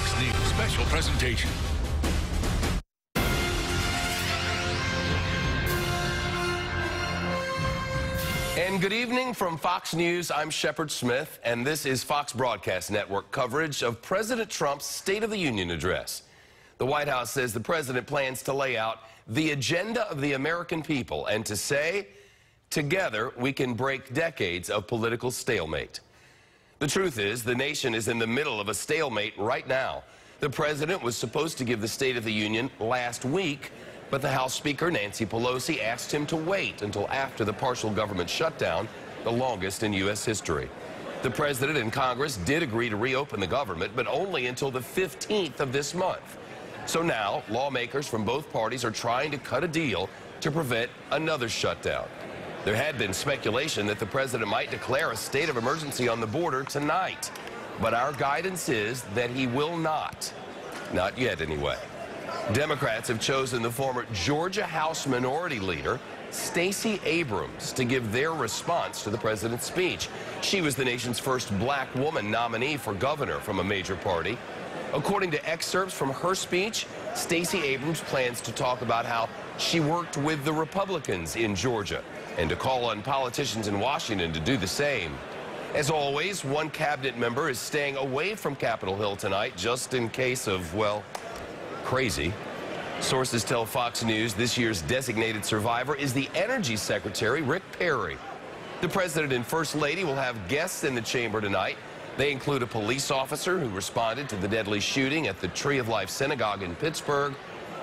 Fox News special presentation. And good evening from Fox News. I'm Shepard Smith, and this is Fox Broadcast Network coverage of President Trump's State of the Union address. The White House says the president plans to lay out the agenda of the American people and to say, together we can break decades of political stalemate. The truth is, the nation is in the middle of a stalemate right now. The president was supposed to give the State of the Union last week, but the House Speaker, Nancy Pelosi, asked him to wait until after the partial government shutdown, the longest in U.S. history. The president and Congress did agree to reopen the government, but only until the 15th of this month. So now, lawmakers from both parties are trying to cut a deal to prevent another shutdown. There had been speculation that the president might declare a state of emergency on the border tonight, but our guidance is that he will not. Not yet, anyway. Democrats have chosen the former Georgia House Minority Leader, Stacey Abrams, to give their response to the president's speech. She was the nation's first black woman nominee for governor from a major party. According to excerpts from her speech, Stacey Abrams plans to talk about how she worked with the Republicans in Georgia and to call on politicians in Washington to do the same. As always, one cabinet member is staying away from Capitol Hill tonight just in case of, well, crazy. Sources tell Fox News this year's designated survivor is the Energy Secretary, Rick Perry. The President and First Lady will have guests in the chamber tonight. They include a police officer who responded to the deadly shooting at the Tree of Life Synagogue in Pittsburgh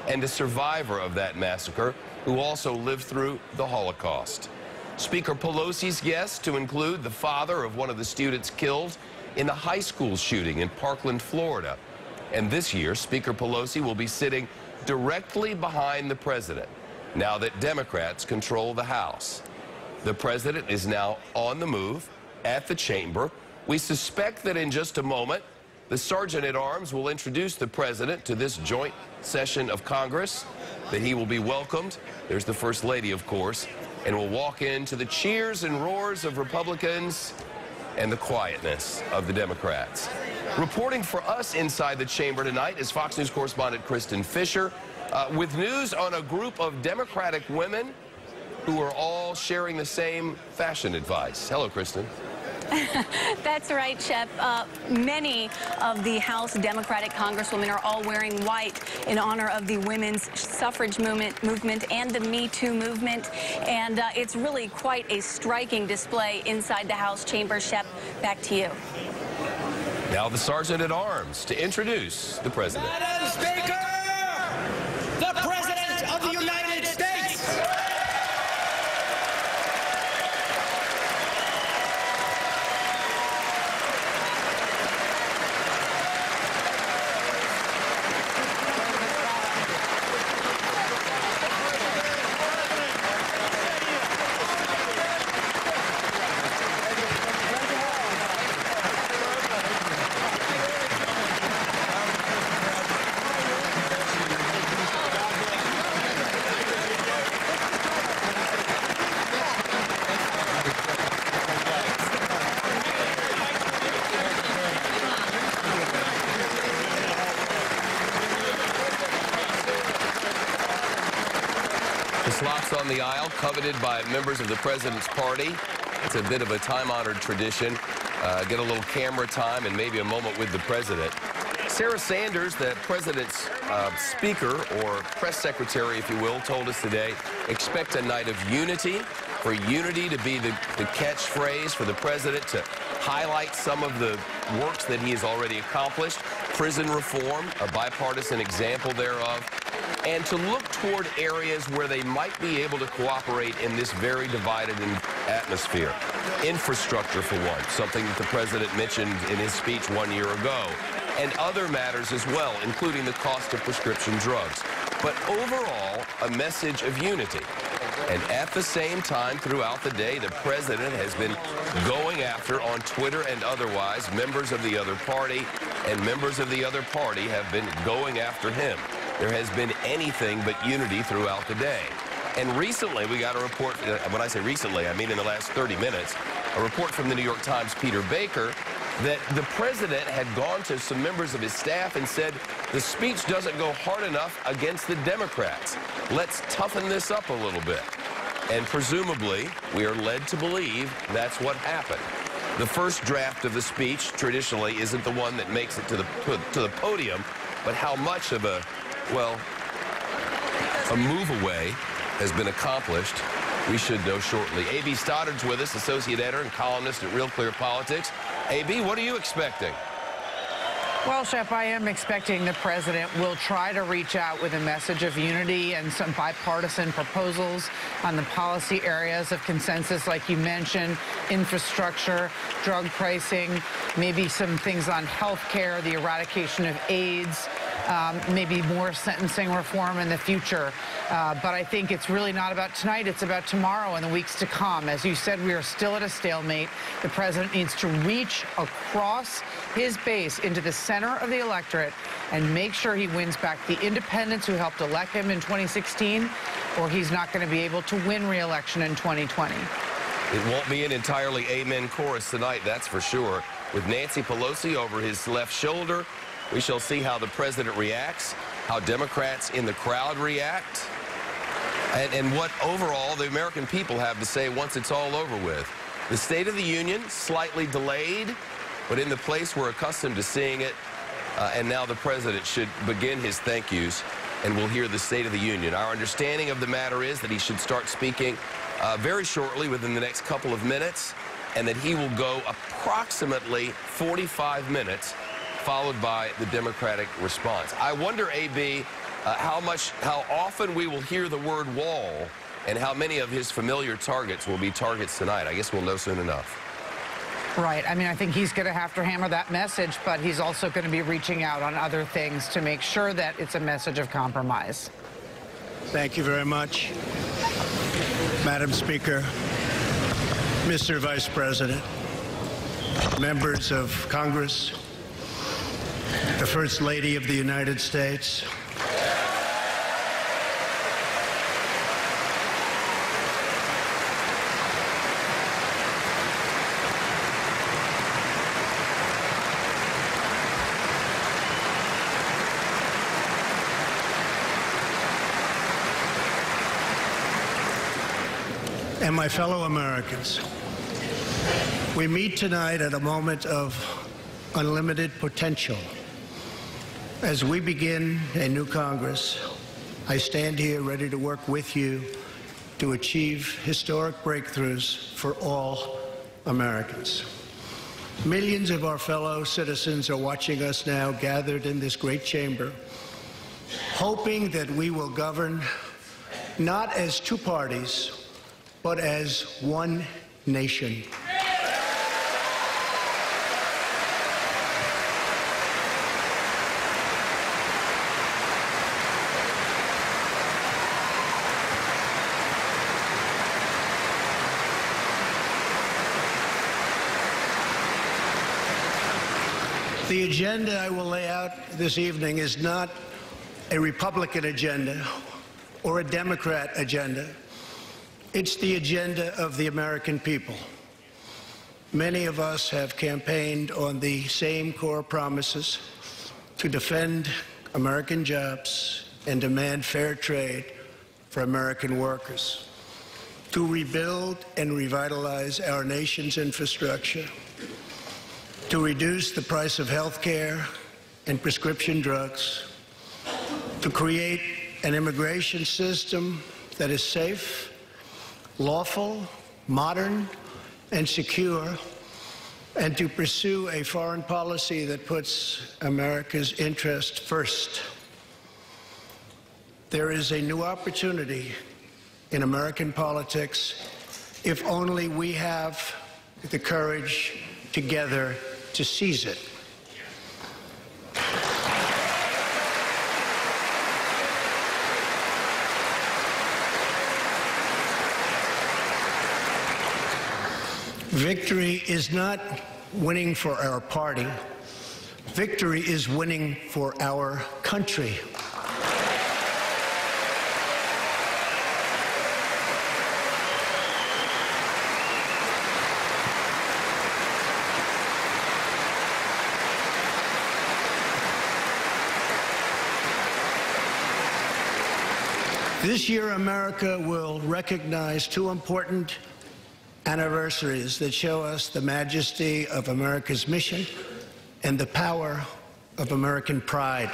and a survivor of that massacre who also lived through the Holocaust. Speaker Pelosi's guests to include the father of one of the students killed in the high school shooting in Parkland, Florida. And this year, Speaker Pelosi will be sitting directly behind the president, now that Democrats control the House. The president is now on the move at the chamber. We suspect that in just a moment, the Sergeant-at-Arms will introduce the president to this joint session of Congress, that he will be welcomed. There's the First Lady, of course, and will walk into the cheers and roars of Republicans and the quietness of the Democrats. Reporting for us inside the chamber tonight is Fox News correspondent Kristen Fisher with news on a group of Democratic women who are all sharing the same fashion advice. Hello, Kristen. That's right, Shep. Many of the House Democratic Congresswomen are all wearing white in honor of the women's suffrage movement and the Me Too movement. And it's really quite a striking display inside the House chamber. Shep, back to you. Now the Sergeant-at-Arms to introduce the president. Madam Speaker, the President of the United States. The slots on the aisle coveted by members of the president's party. It's a bit of a time-honored tradition. Get a little camera time and maybe a moment with the president. Sarah Sanders, the president's speaker or press secretary, if you will, told us today, expect a night of unity, for unity to be the catchphrase for the president to highlight some of the works that he has already accomplished. Prison reform, a bipartisan example thereof, and to look toward areas where they might be able to cooperate in this very divided atmosphere. Infrastructure, for one, something that the president mentioned in his speech 1 year ago, and other matters as well, including the cost of prescription drugs. But overall, a message of unity. And at the same time, throughout the day, the president has been going after, on Twitter and otherwise, members of the other party, and members of the other party have been going after him. There has been anything but unity throughout the day. And recently, we got a report, when I say recently, I mean in the last 30 minutes, a report from the New York Times' Peter Baker that the president had gone to some members of his staff and said, the speech doesn't go hard enough against the Democrats. Let's toughen this up a little bit. And presumably, we are led to believe that's what happened. The first draft of the speech traditionally isn't the one that makes it to the podium, but how much of a move away has been accomplished, we should know shortly. A.B. Stoddard's with us, associate editor and columnist at Real Clear Politics. A.B., what are you expecting? Well, Shep, I am expecting the president will try to reach out with a message of unity and some bipartisan proposals on the policy areas of consensus, like you mentioned, infrastructure, drug pricing, maybe some things on health care, the eradication of AIDS, maybe more sentencing reform in the future. But I think it's really not about tonight. It's about tomorrow and the weeks to come. As you said, we are still at a stalemate. The president needs to reach across his base into the center of the electorate and make sure he wins back the independents who helped elect him in 2016, or he's not going to be able to win re-election in 2020. It won't be an entirely amen chorus tonight, that's for sure. With Nancy Pelosi over his left shoulder, we shall see how the president reacts, how Democrats in the crowd react, and what overall the American people have to say once it's all over with. The State of the Union, slightly delayed, but in the place we're accustomed to seeing it, and now the president should begin his thank yous, and we'll hear the State of the Union. Our understanding of the matter is that he should start speaking very shortly, within the next couple of minutes, and that he will go approximately 45 minutes, followed by the Democratic response. I wonder, A.B., how often we will hear the word wall and how many of his familiar targets will be targets tonight. I guess we'll know soon enough. Right. I mean, I think he's going to have to hammer that message, but he's also going to be reaching out on other things to make sure that it's a message of compromise. Thank you very much, Madam Speaker, Mr. Vice President, members of Congress, the First Lady of the United States. And my fellow Americans, we meet tonight at a moment of unlimited potential. As we begin a new Congress, I stand here ready to work with you to achieve historic breakthroughs for all Americans. Millions of our fellow citizens are watching us now gathered in this great chamber, hoping that we will govern not as two parties, but as one nation. The agenda I will lay out this evening is not a Republican agenda or a Democrat agenda. It's the agenda of the American people. Many of us have campaigned on the same core promises: to defend American jobs and demand fair trade for American workers, to rebuild and revitalize our nation's infrastructure, to reduce the price of health care and prescription drugs, to create an immigration system that is safe, lawful, modern, and secure, and to pursue a foreign policy that puts America's interest first. There is a new opportunity in American politics if only we have the courage together to seize it. Victory is not winning for our party. Victory is winning for our country. This year, America will recognize two important anniversaries that show us the majesty of America's mission and the power of American pride.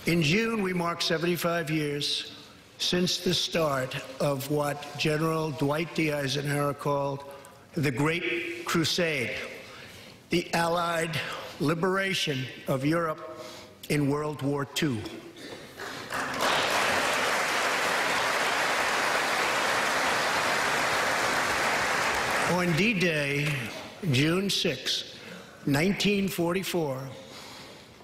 In June, we mark 75 years since the start of what General Dwight D. Eisenhower called the Great Crusade, the Allied liberation of Europe in World War II. On D-Day, June 6, 1944,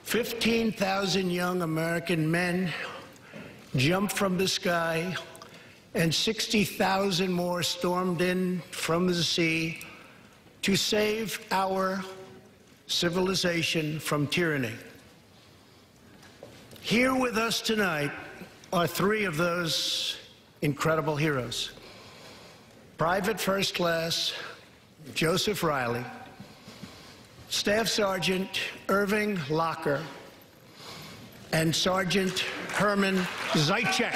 15,000 young American men jumped from the sky, and 60,000 more stormed in from the sea to save our civilization from tyranny. Here with us tonight are three of those incredible heroes. Private First Class Joseph Riley, Staff Sergeant Irving Locker, and Sergeant Herman Zaitchik.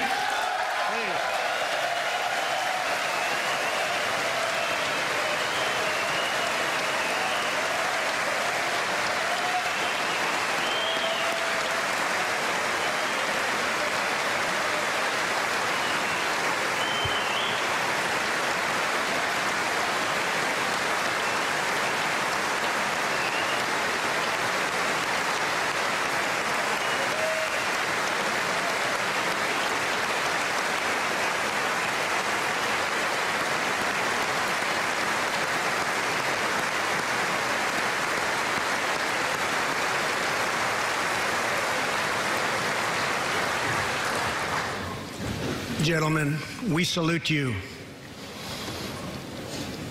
Gentlemen, we salute you.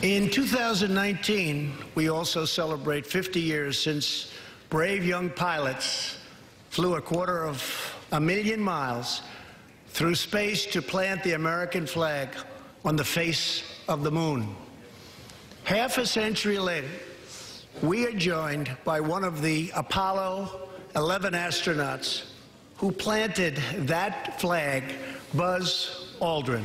In 2019, we also celebrate 50 years since brave young pilots flew 250,000 miles through space to plant the American flag on the face of the moon. Half a century later, we are joined by one of the Apollo 11 astronauts who planted that flag, Buzz Aldrin.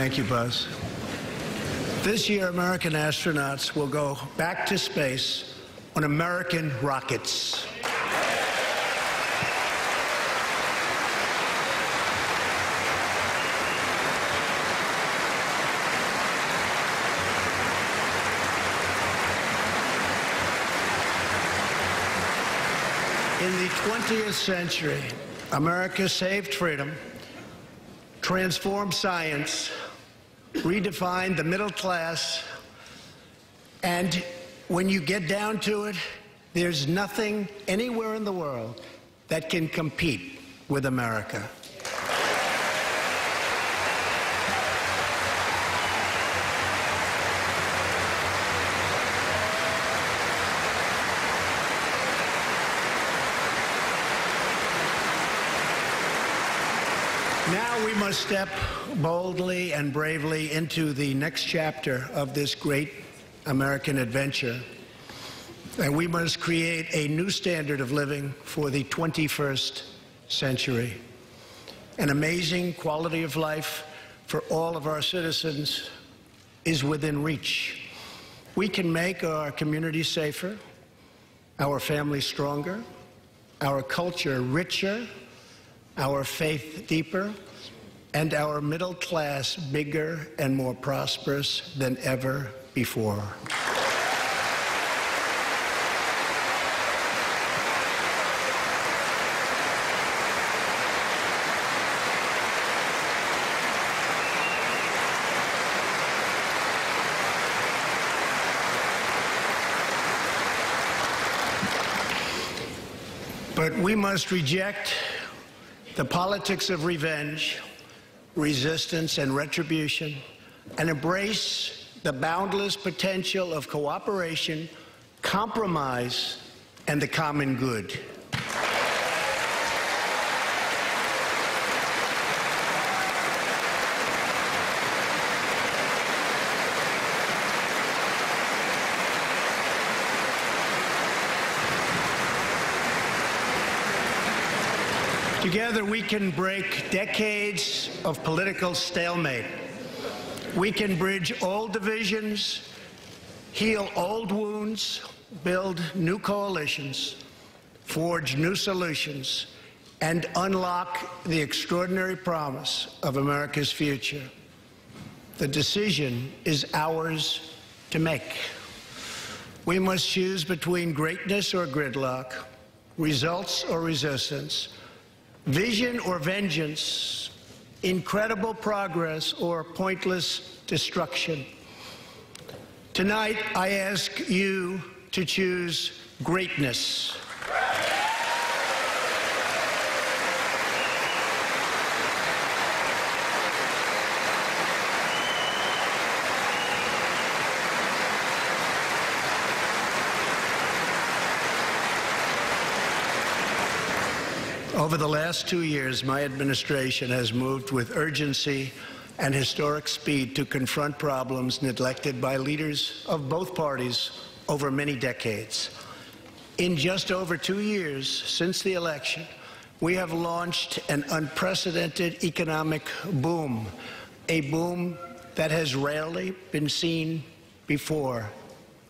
Thank you, Buzz. This year, American astronauts will go back to space on American rockets. In the 20th century, America saved freedom, transformed science, redefined the middle class, and when you get down to it, there's nothing anywhere in the world that can compete with America. Now we must step boldly and bravely into the next chapter of this great American adventure. And we must create a new standard of living for the 21st century. An amazing quality of life for all of our citizens is within reach. We can make our communities safer, our families stronger, our culture richer, our faith deeper, and our middle class bigger and more prosperous than ever before. But we must reject the politics of revenge, resistance, and retribution, and embrace the boundless potential of cooperation, compromise, and the common good. Together, we can break decades of political stalemate. We can bridge old divisions, heal old wounds, build new coalitions, forge new solutions, and unlock the extraordinary promise of America's future. The decision is ours to make. We must choose between greatness or gridlock, results or resistance, vision or vengeance, incredible progress or pointless destruction. Tonight, I ask you to choose greatness. Over the last 2 years, my administration has moved with urgency and historic speed to confront problems neglected by leaders of both parties over many decades. In just over 2 years since the election, we have launched an unprecedented economic boom, a boom that has rarely been seen before.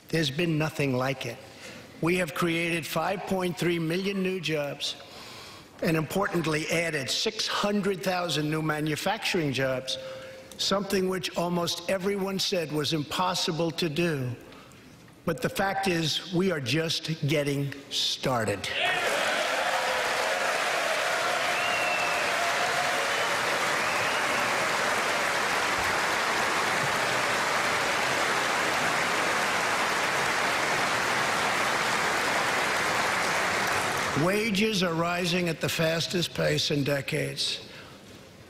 There's been nothing like it. We have created 5.3 million new jobs, and importantly added 600,000 new manufacturing jobs, something which almost everyone said was impossible to do. But the fact is, we are just getting started. Wages are rising at the fastest pace in decades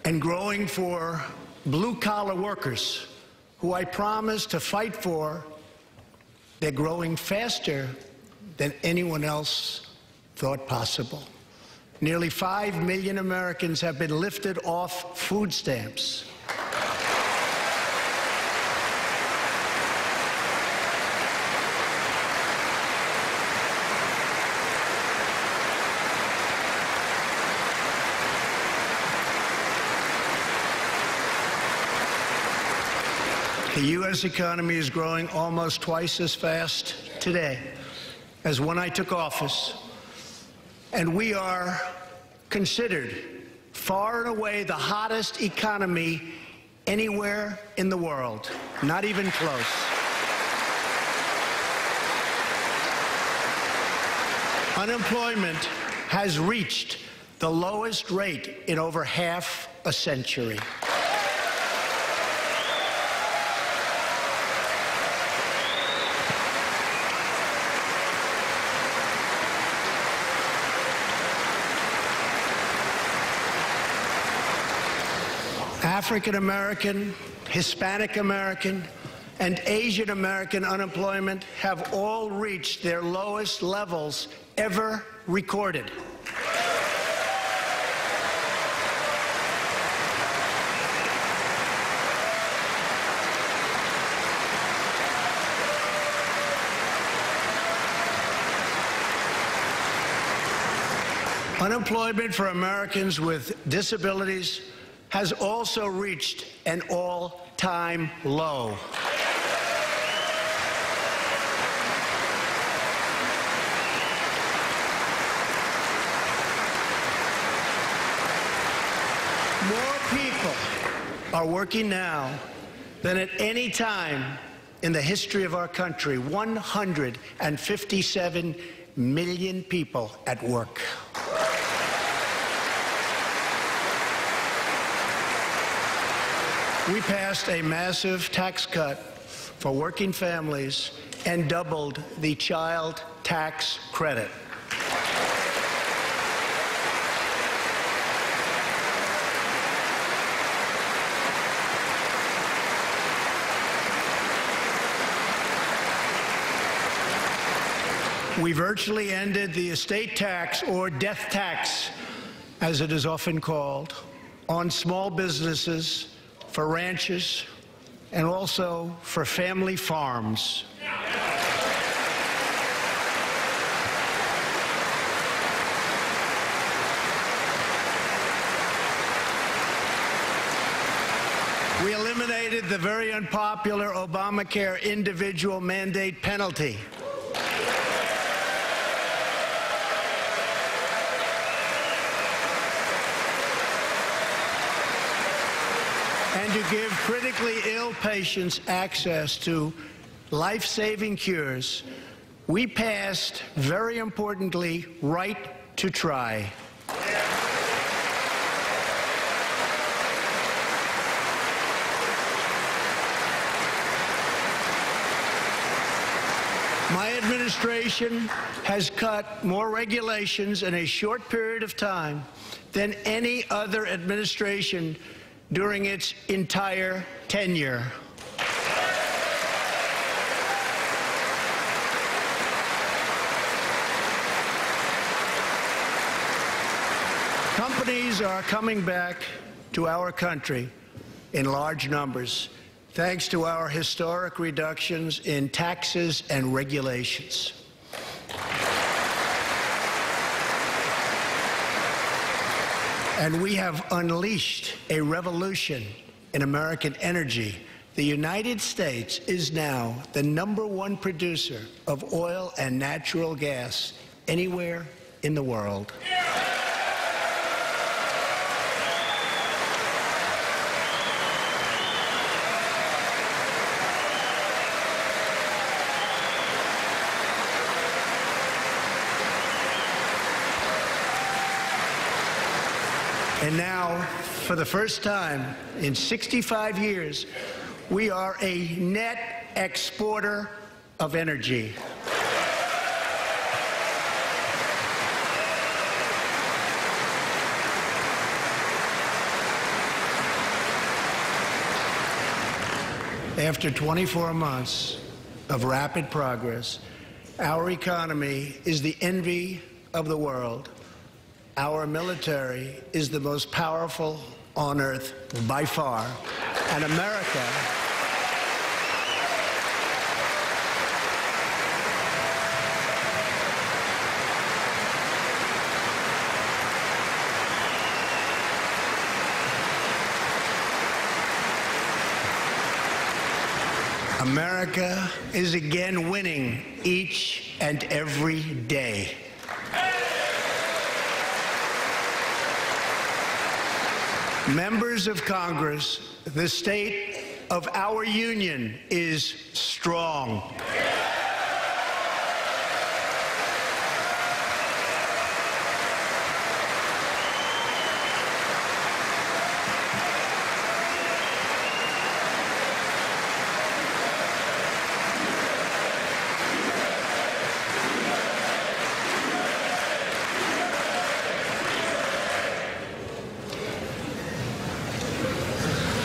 and growing for blue-collar workers who I promised to fight for. They're growing faster than anyone else thought possible. Nearly 5 million Americans have been lifted off food stamps. The U.S. economy is growing almost twice as fast today as when I took office, and we are considered far and away the hottest economy anywhere in the world, not even close. Unemployment has reached the lowest rate in over half a century. African American, Hispanic American, and Asian American unemployment have all reached their lowest levels ever recorded. Unemployment for Americans with disabilities has also reached an all-time low. More people are working now than at any time in the history of our country. 157 million people at work. We passed a massive tax cut for working families and doubled the child tax credit. We virtually ended the estate tax, or death tax, as it is often called, on small businesses, for ranches, and also for family farms. We eliminated the very unpopular Obamacare individual mandate penalty. And to give critically ill patients access to life-saving cures, we passed, very importantly, Right to Try. My administration has cut more regulations in a short period of time than any other administration during its entire tenure. Companies are coming back to our country in large numbers, thanks to our historic reductions in taxes and regulations. And we have unleashed a revolution in American energy. The United States is now the #1 producer of oil and natural gas anywhere in the world. And now, for the first time in 65 years, we are a net exporter of energy. After 24 months of rapid progress, our economy is the envy of the world. Our military is the most powerful on earth by far, and America America is again winning each and every day. Members of Congress, the state of our union is strong.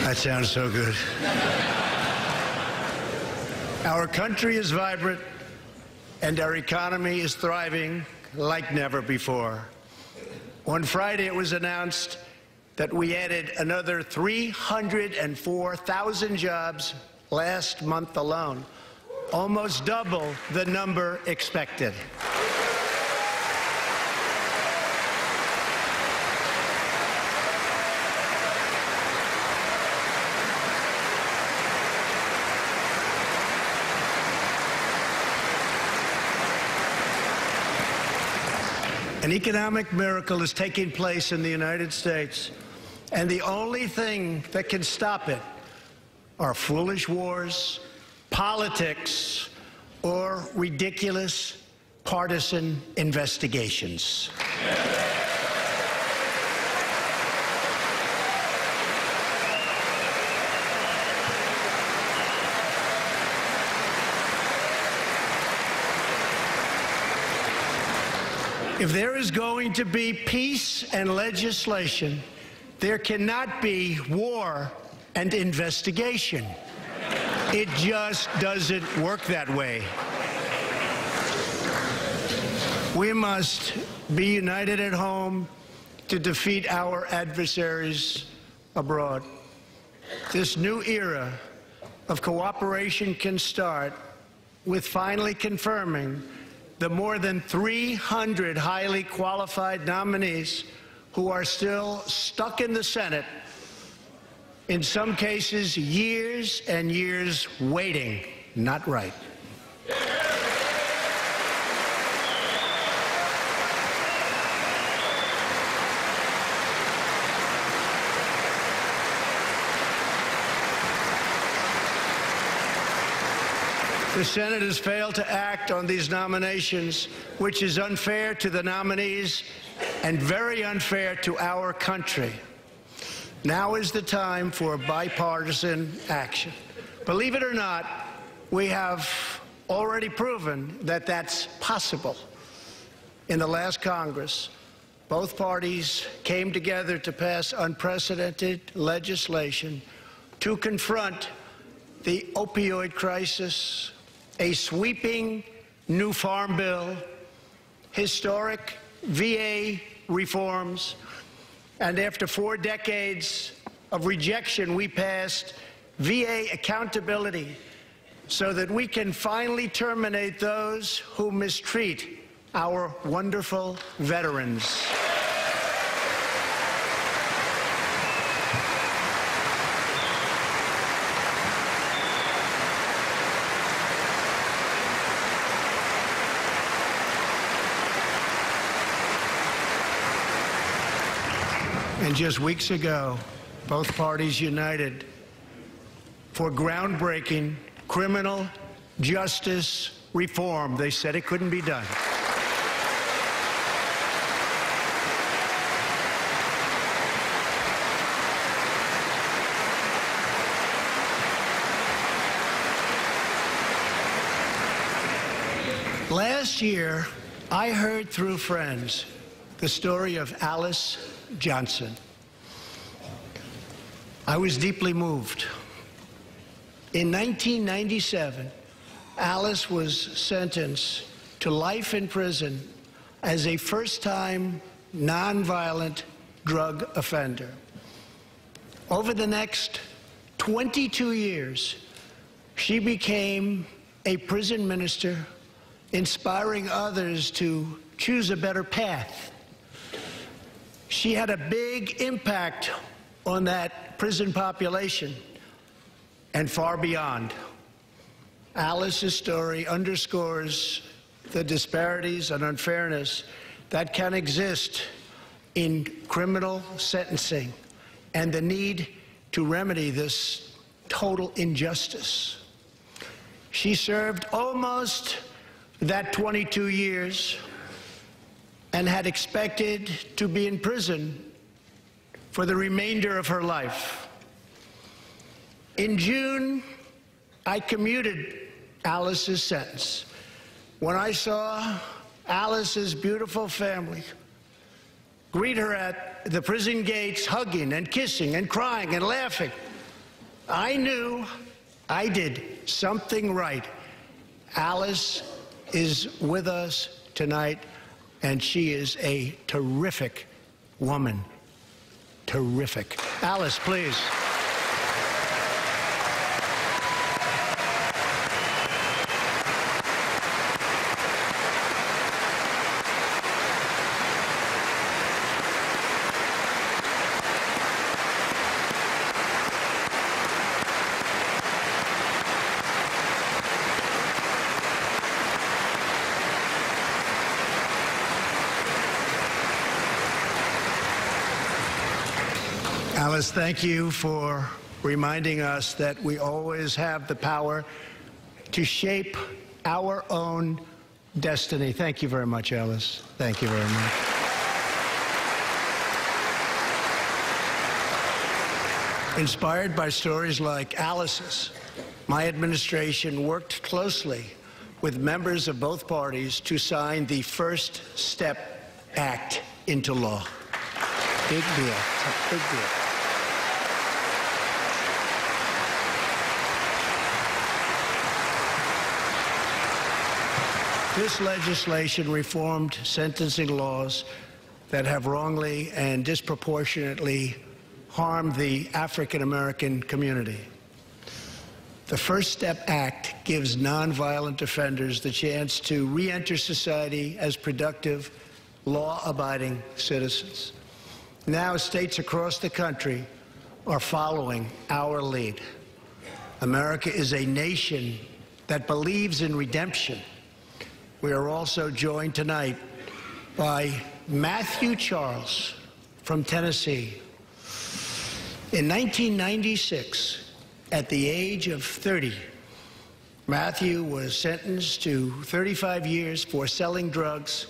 That sounds so good. Our country is vibrant, and our economy is thriving like never before. On Friday, it was announced that we added another 304,000 jobs last month alone, almost double the number expected. An economic miracle is taking place in the United States, and the only thing that can stop it are foolish wars, politics, or ridiculous partisan investigations. If there is going to be peace and legislation, there cannot be war and investigation. It just doesn't work that way. We must be united at home to defeat our adversaries abroad. This new era of cooperation can start with finally confirming the more than 300 highly qualified nominees who are still stuck in the Senate, in some cases years and years waiting. Not right. The Senate has failed to act on these nominations, which is unfair to the nominees and very unfair to our country. Now is the time for bipartisan action. Believe it or not, we have already proven that that's possible. In the last Congress, both parties came together to pass unprecedented legislation to confront the opioid crisis, a sweeping new farm bill, historic VA reforms, and after 4 decades of rejection, we passed VA accountability so that we can finally terminate those who mistreat our wonderful veterans. And just weeks ago, both parties united for groundbreaking criminal justice reform. They said it couldn't be done. Last year, I heard through friends the story of Alice Johnson. I was deeply moved. In 1997, Alice was sentenced to life in prison as a first-time nonviolent drug offender. Over the next 22 years, she became a prison minister, inspiring others to choose a better path. She had a big impact on that prison population and far beyond. Alice's story underscores the disparities and unfairness that can exist in criminal sentencing and the need to remedy this total injustice. She served almost that 22 years and had expected to be in prison for the remainder of her life. In June, I commuted Alice's sentence. When I saw Alice's beautiful family greet her at the prison gates, hugging and kissing and crying and laughing, I knew I did something right. Alice is with us tonight, and she is a terrific woman. Terrific. Alice, please. Alice, thank you for reminding us that we always have the power to shape our own destiny. Thank you very much, Alice. Thank you very much. Inspired by stories like Alice's, my administration worked closely with members of both parties to sign the First Step Act into law. Big deal. It's a big deal. This legislation reformed sentencing laws that have wrongly and disproportionately harmed the African American community. The First Step Act gives nonviolent offenders the chance to re-enter society as productive, law-abiding citizens. Now, states across the country are following our lead. America is a nation that believes in redemption. We are also joined tonight by Matthew Charles from Tennessee. In 1996, at the age of 30, Matthew was sentenced to 35 years for selling drugs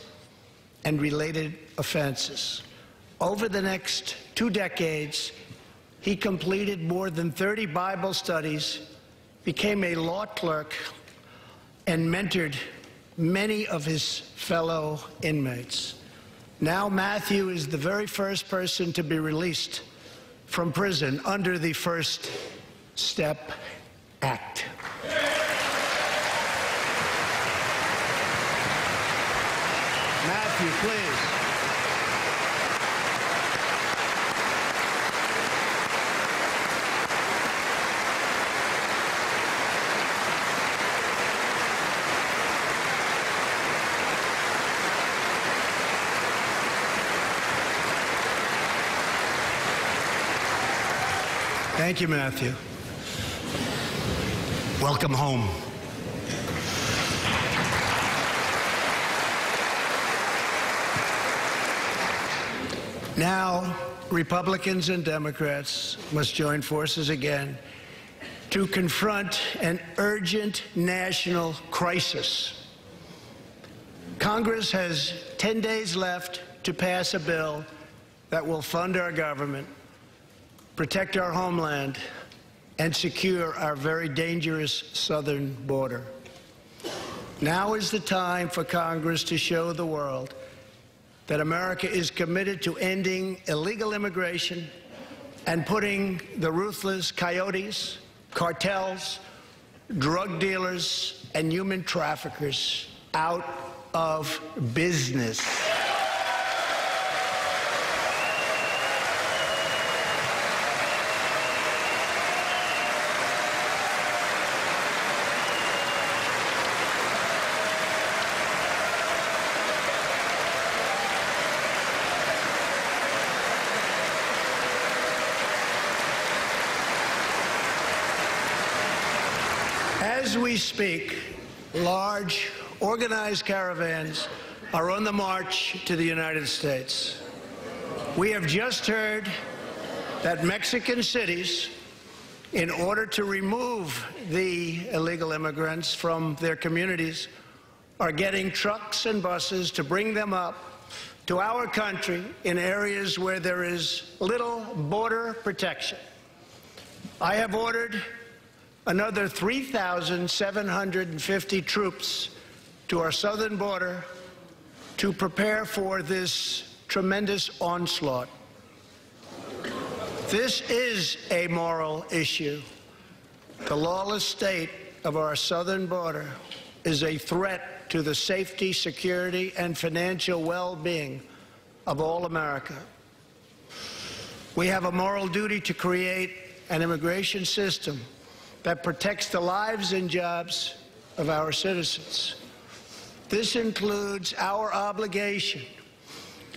and related offenses. Over the next 2 decades, he completed more than 30 Bible studies, became a law clerk, and mentored many of his fellow inmates. Now Matthew is the very first person to be released from prison under the First Step Act. Matthew, please. Thank you, Matthew. Welcome home. Now, Republicans and Democrats must join forces again to confront an urgent national crisis. Congress has 10 days left to pass a bill that will fund our government, protect our homeland, and secure our very dangerous southern border. Now is the time for Congress to show the world that America is committed to ending illegal immigration and putting the ruthless coyotes, cartels, drug dealers, and human traffickers out of business. As we speak, large, organized caravans are on the march to the United States. We have just heard that Mexican cities, in order to remove the illegal immigrants from their communities, are getting trucks and buses to bring them up to our country in areas where there is little border protection. I have ordered another 3,750 troops to our southern border to prepare for this tremendous onslaught. This is a moral issue. The lawless state of our southern border is a threat to the safety, security, and financial well-being of all America. We have a moral duty to create an immigration system that protects the lives and jobs of our citizens. This includes our obligation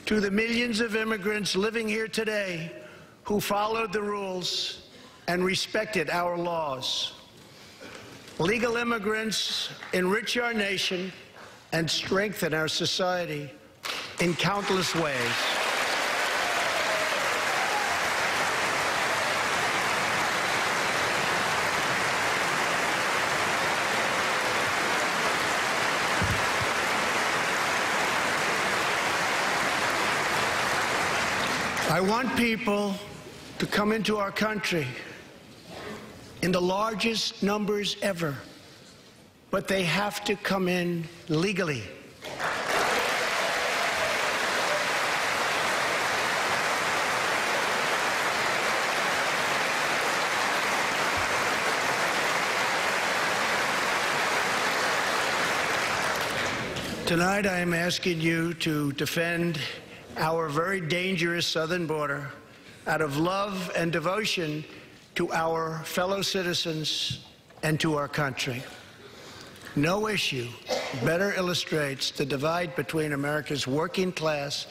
to the millions of immigrants living here today who followed the rules and respected our laws. Legal immigrants enrich our nation and strengthen our society in countless ways. I want people to come into our country in the largest numbers ever, but they have to come in legally. Tonight, I am asking you to defend our very dangerous southern border out of love and devotion to our fellow citizens and to our country. No issue better illustrates the divide between America's working class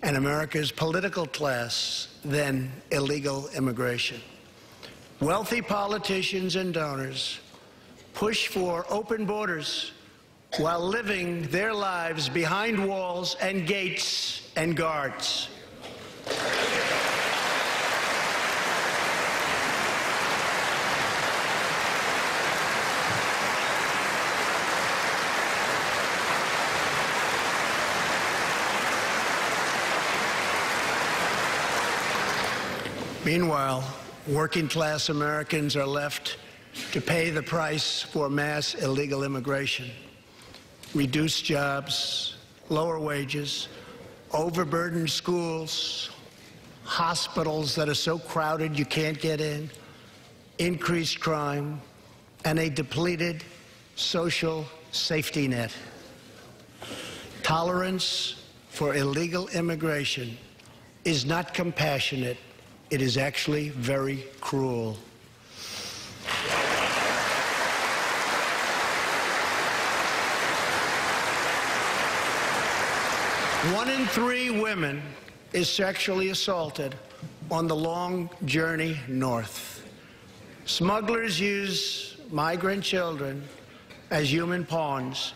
and America's political class than illegal immigration. Wealthy politicians and donors push for open borders while living their lives behind walls and gates and guards. Meanwhile, working-class Americans are left to pay the price for mass illegal immigration. Reduced jobs, lower wages, overburdened schools, hospitals that are so crowded you can't get in, increased crime, and a depleted social safety net. Tolerance for illegal immigration is not compassionate. It is actually very cruel. One in 3 women is sexually assaulted on the long journey north. Smugglers use migrant children as human pawns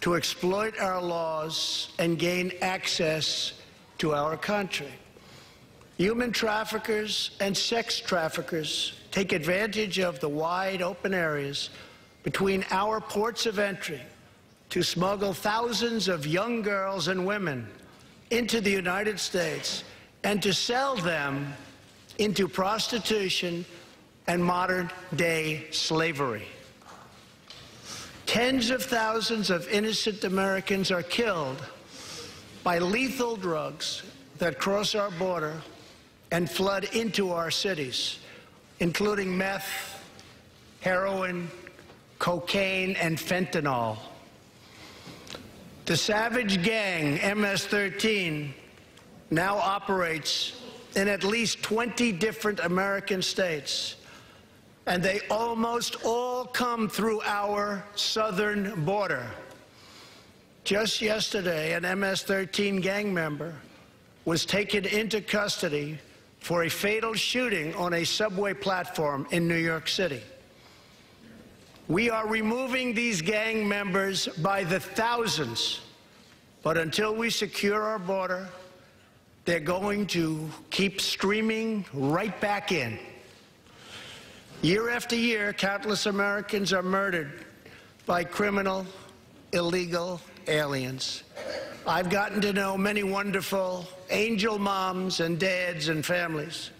to exploit our laws and gain access to our country. Human traffickers and sex traffickers take advantage of the wide open areas between our ports of entry to smuggle thousands of young girls and women into the United States and to sell them into prostitution and modern-day slavery. Tens of thousands of innocent Americans are killed by lethal drugs that cross our border and flood into our cities, including meth, heroin, cocaine, and fentanyl. The savage gang, MS-13, now operates in at least 20 different American states, and they almost all come through our southern border. Just yesterday, an MS-13 gang member was taken into custody for a fatal shooting on a subway platform in New York City. We are removing these gang members by the thousands, but until we secure our border, they're going to keep streaming right back in. Year after year, countless Americans are murdered by criminal, illegal aliens. I've gotten to know many wonderful angel moms and dads and families.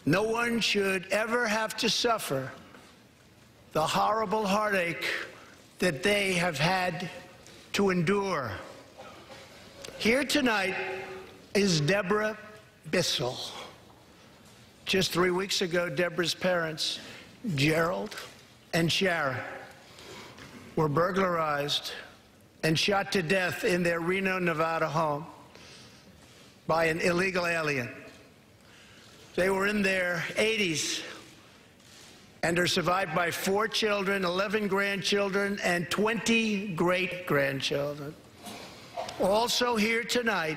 No one should ever have to suffer the horrible heartache that they have had to endure. Here tonight is Deborah Bissell. Just 3 weeks ago, Deborah's parents, Gerald and Sharon, were burglarized and shot to death in their Reno, Nevada home by an illegal alien. They were in their 80s and are survived by 4 children, 11 grandchildren, and 20 great-grandchildren. Also here tonight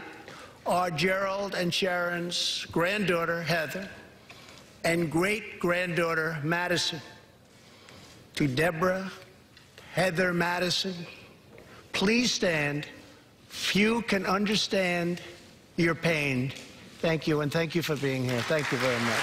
are Gerald and Sharon's granddaughter, Heather, and great-granddaughter, Madison. To Deborah, Heather, Madison, please stand. Few can understand your pain. Thank you, and thank you for being here. Thank you very much.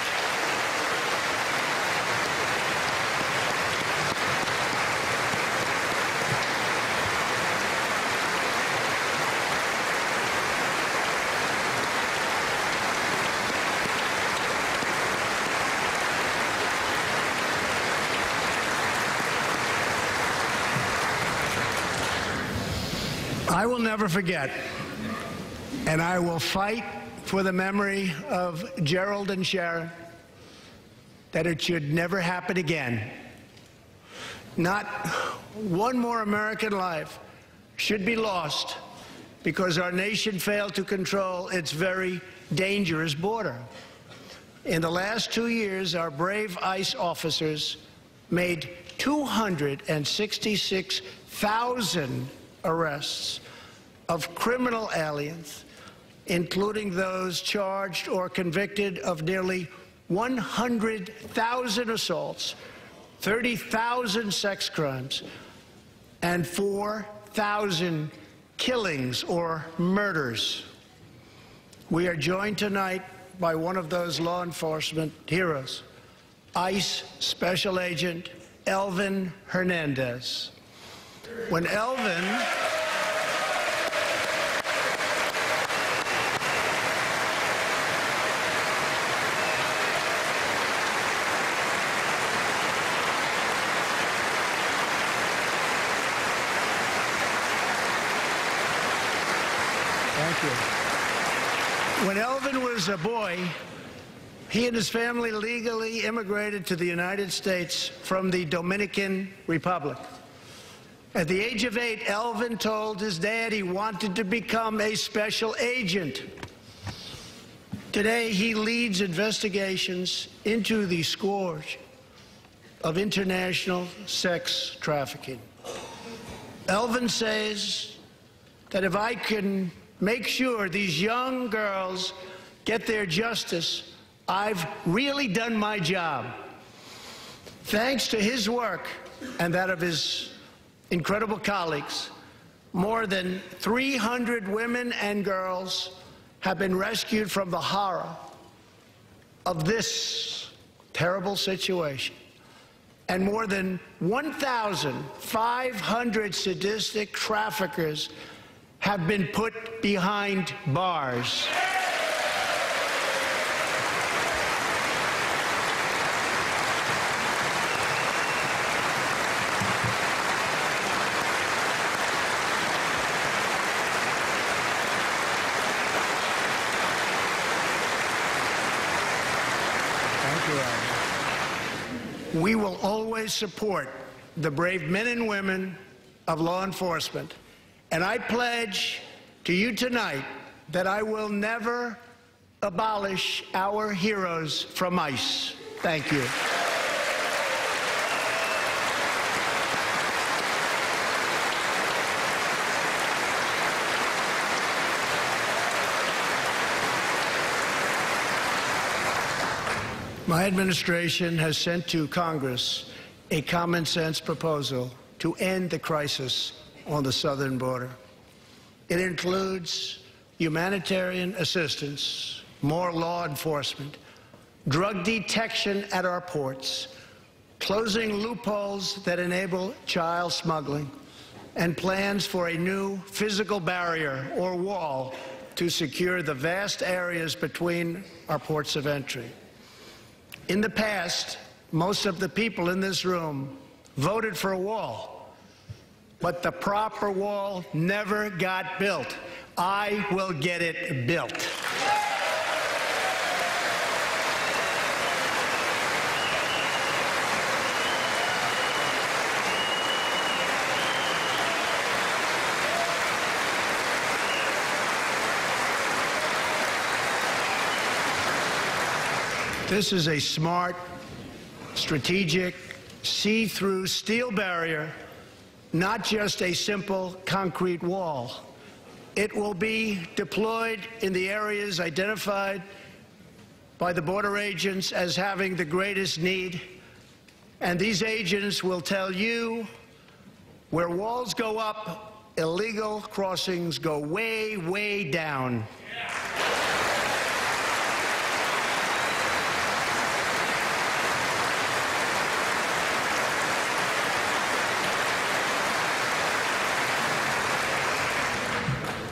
I will never forget, and I will fight for the memory of Gerald and Sharon, that it should never happen again. Not one more American life should be lost because our nation failed to control its very dangerous border. In the last 2 years, our brave ICE officers made 266,000 arrests of criminal aliens, including those charged or convicted of nearly 100,000 assaults, 30,000 sex crimes, and 4,000 killings or murders. We are joined tonight by one of those law enforcement heroes, ICE Special Agent Elvin Hernandez. When Elvin When Elvin was a boy, he and his family legally immigrated to the United States from the Dominican Republic. At the age of 8, Elvin told his dad he wanted to become a special agent. Today, he leads investigations into the scourge of international sex trafficking. Elvin says that if I can make sure these young girls get their justice, I've really done my job. Thanks to his work and that of his incredible colleagues, more than 300 women and girls have been rescued from the horror of this terrible situation. And more than 1,500 sadistic traffickers have been put behind bars. Thank you, Alan. We will always support the brave men and women of law enforcement. And I pledge to you tonight that I will never abolish our heroes from ICE. Thank you. My administration has sent to Congress a common sense proposal to end the crisis on the southern border. It includes humanitarian assistance, more law enforcement, drug detection at our ports, closing loopholes that enable child smuggling, and plans for a new physical barrier or wall to secure the vast areas between our ports of entry. In the past, most of the people in this room voted for a wall. But the proper wall never got built. I will get it built. This is a smart, strategic, see-through steel barrier, not just a simple concrete wall. It will be deployed in the areas identified by the border agents as having the greatest need. And these agents will tell you where walls go up, illegal crossings go way, way down.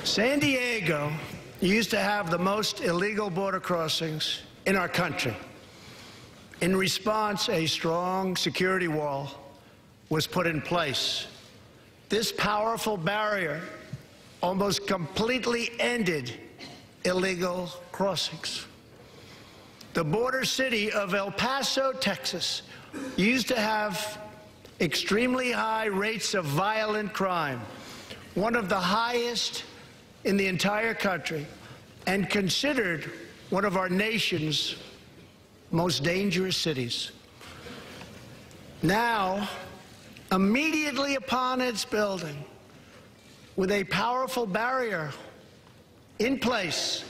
San Diego used to have the most illegal border crossings in our country. In response, a strong security wall was put in place. This powerful barrier almost completely ended illegal crossings. The border city of El Paso, Texas, used to have extremely high rates of violent crime, one of the highest in the entire country, and considered one of our nation's most dangerous cities. Now, immediately upon its building, with a powerful barrier in place,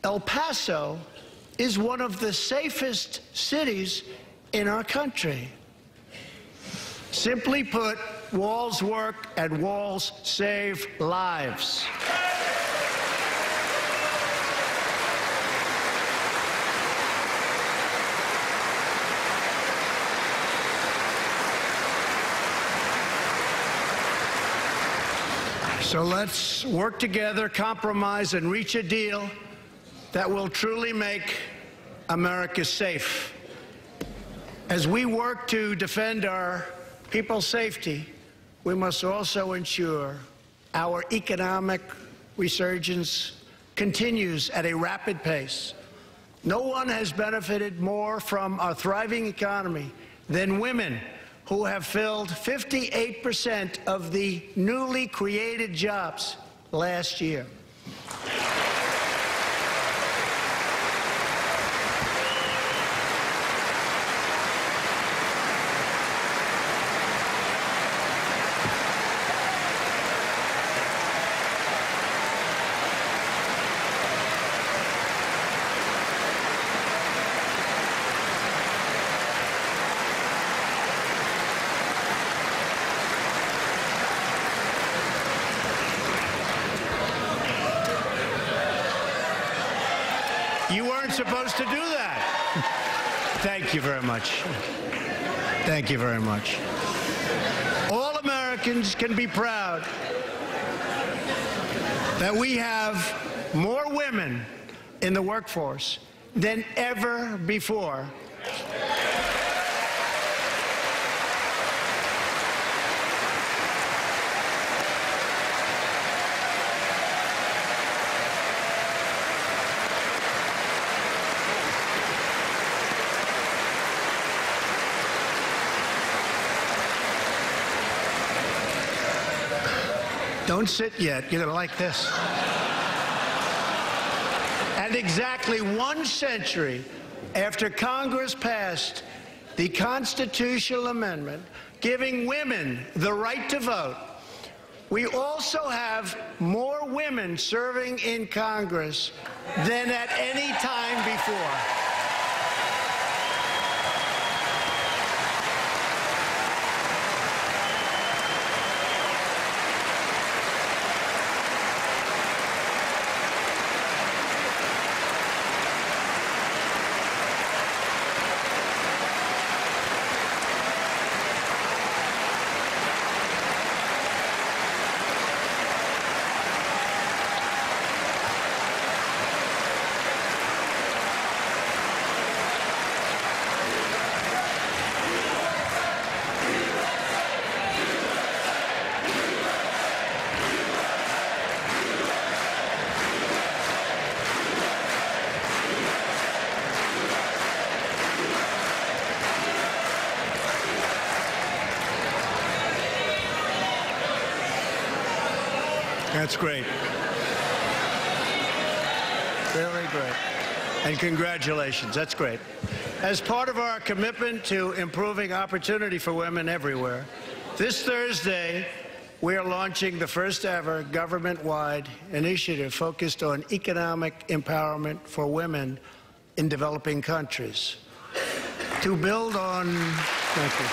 El Paso is one of the safest cities in our country. Simply put, walls work and walls save lives. So let's work together, compromise, and reach a deal that will truly make America safe. As we work to defend our people's safety, we must also ensure our economic resurgence continues at a rapid pace. No one has benefited more from our thriving economy than women, who have filled 58% of the newly created jobs last year. You weren't supposed to do that. Thank you very much. Thank you very much. All Americans can be proud that we have more women in the workforce than ever before. Don't sit yet. You're going to like this. And exactly 1 century after Congress passed the constitutional amendment giving women the right to vote, we also have more women serving in Congress than at any time before. That's great. Really great. And congratulations. That's great. As part of our commitment to improving opportunity for women everywhere, this Thursday, we are launching the first ever government-wide initiative focused on economic empowerment for women in developing countries. To build on, thank you.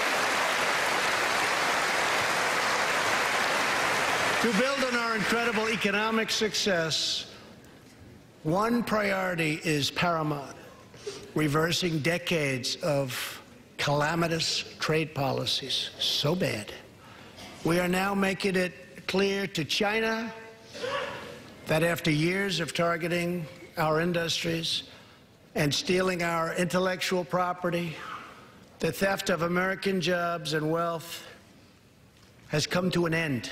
To build on our incredible economic success, one priority is paramount: reversing decades of calamitous trade policies. So bad. We are now making it clear to China that after years of targeting our industries and stealing our intellectual property, the theft of American jobs and wealth has come to an end.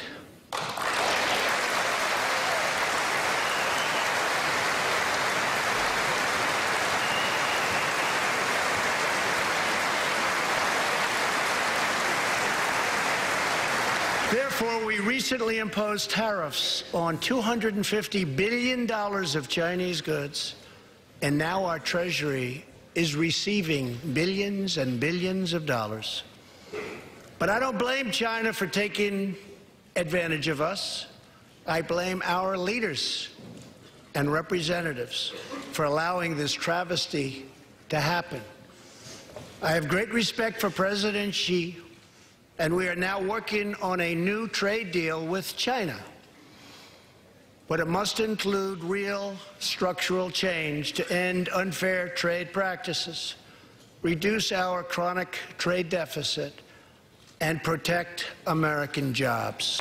Therefore, we recently imposed tariffs on $250 billion of Chinese goods, and now our Treasury is receiving billions and billions of dollars. But I don't blame China for taking advantage of us. I blame our leaders and representatives for allowing this travesty to happen. I have great respect for President Xi, and we are now working on a new trade deal with China. But it must include real structural change to end unfair trade practices, reduce our chronic trade deficit, and protect American jobs.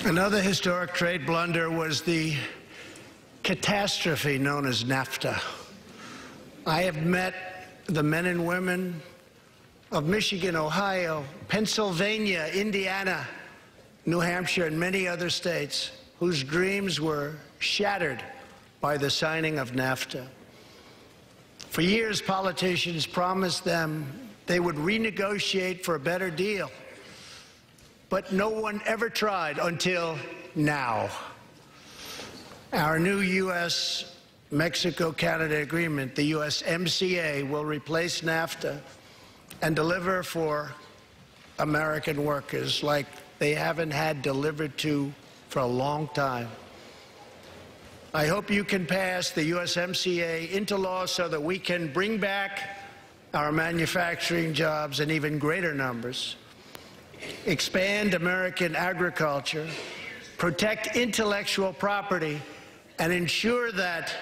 Another historic trade blunder was the catastrophe known as NAFTA. I have met the men and women of Michigan, Ohio, Pennsylvania, Indiana, New Hampshire, and many other states whose dreams were shattered by the signing of NAFTA. For years, politicians promised them they would renegotiate for a better deal, but no one ever tried until now. Our new U.S.-Mexico-Canada agreement, the USMCA, will replace NAFTA and deliver for American workers like they haven't had delivered to for a long time. I hope you can pass the USMCA into law so that we can bring back our manufacturing jobs in even greater numbers, expand American agriculture, protect intellectual property, and ensure that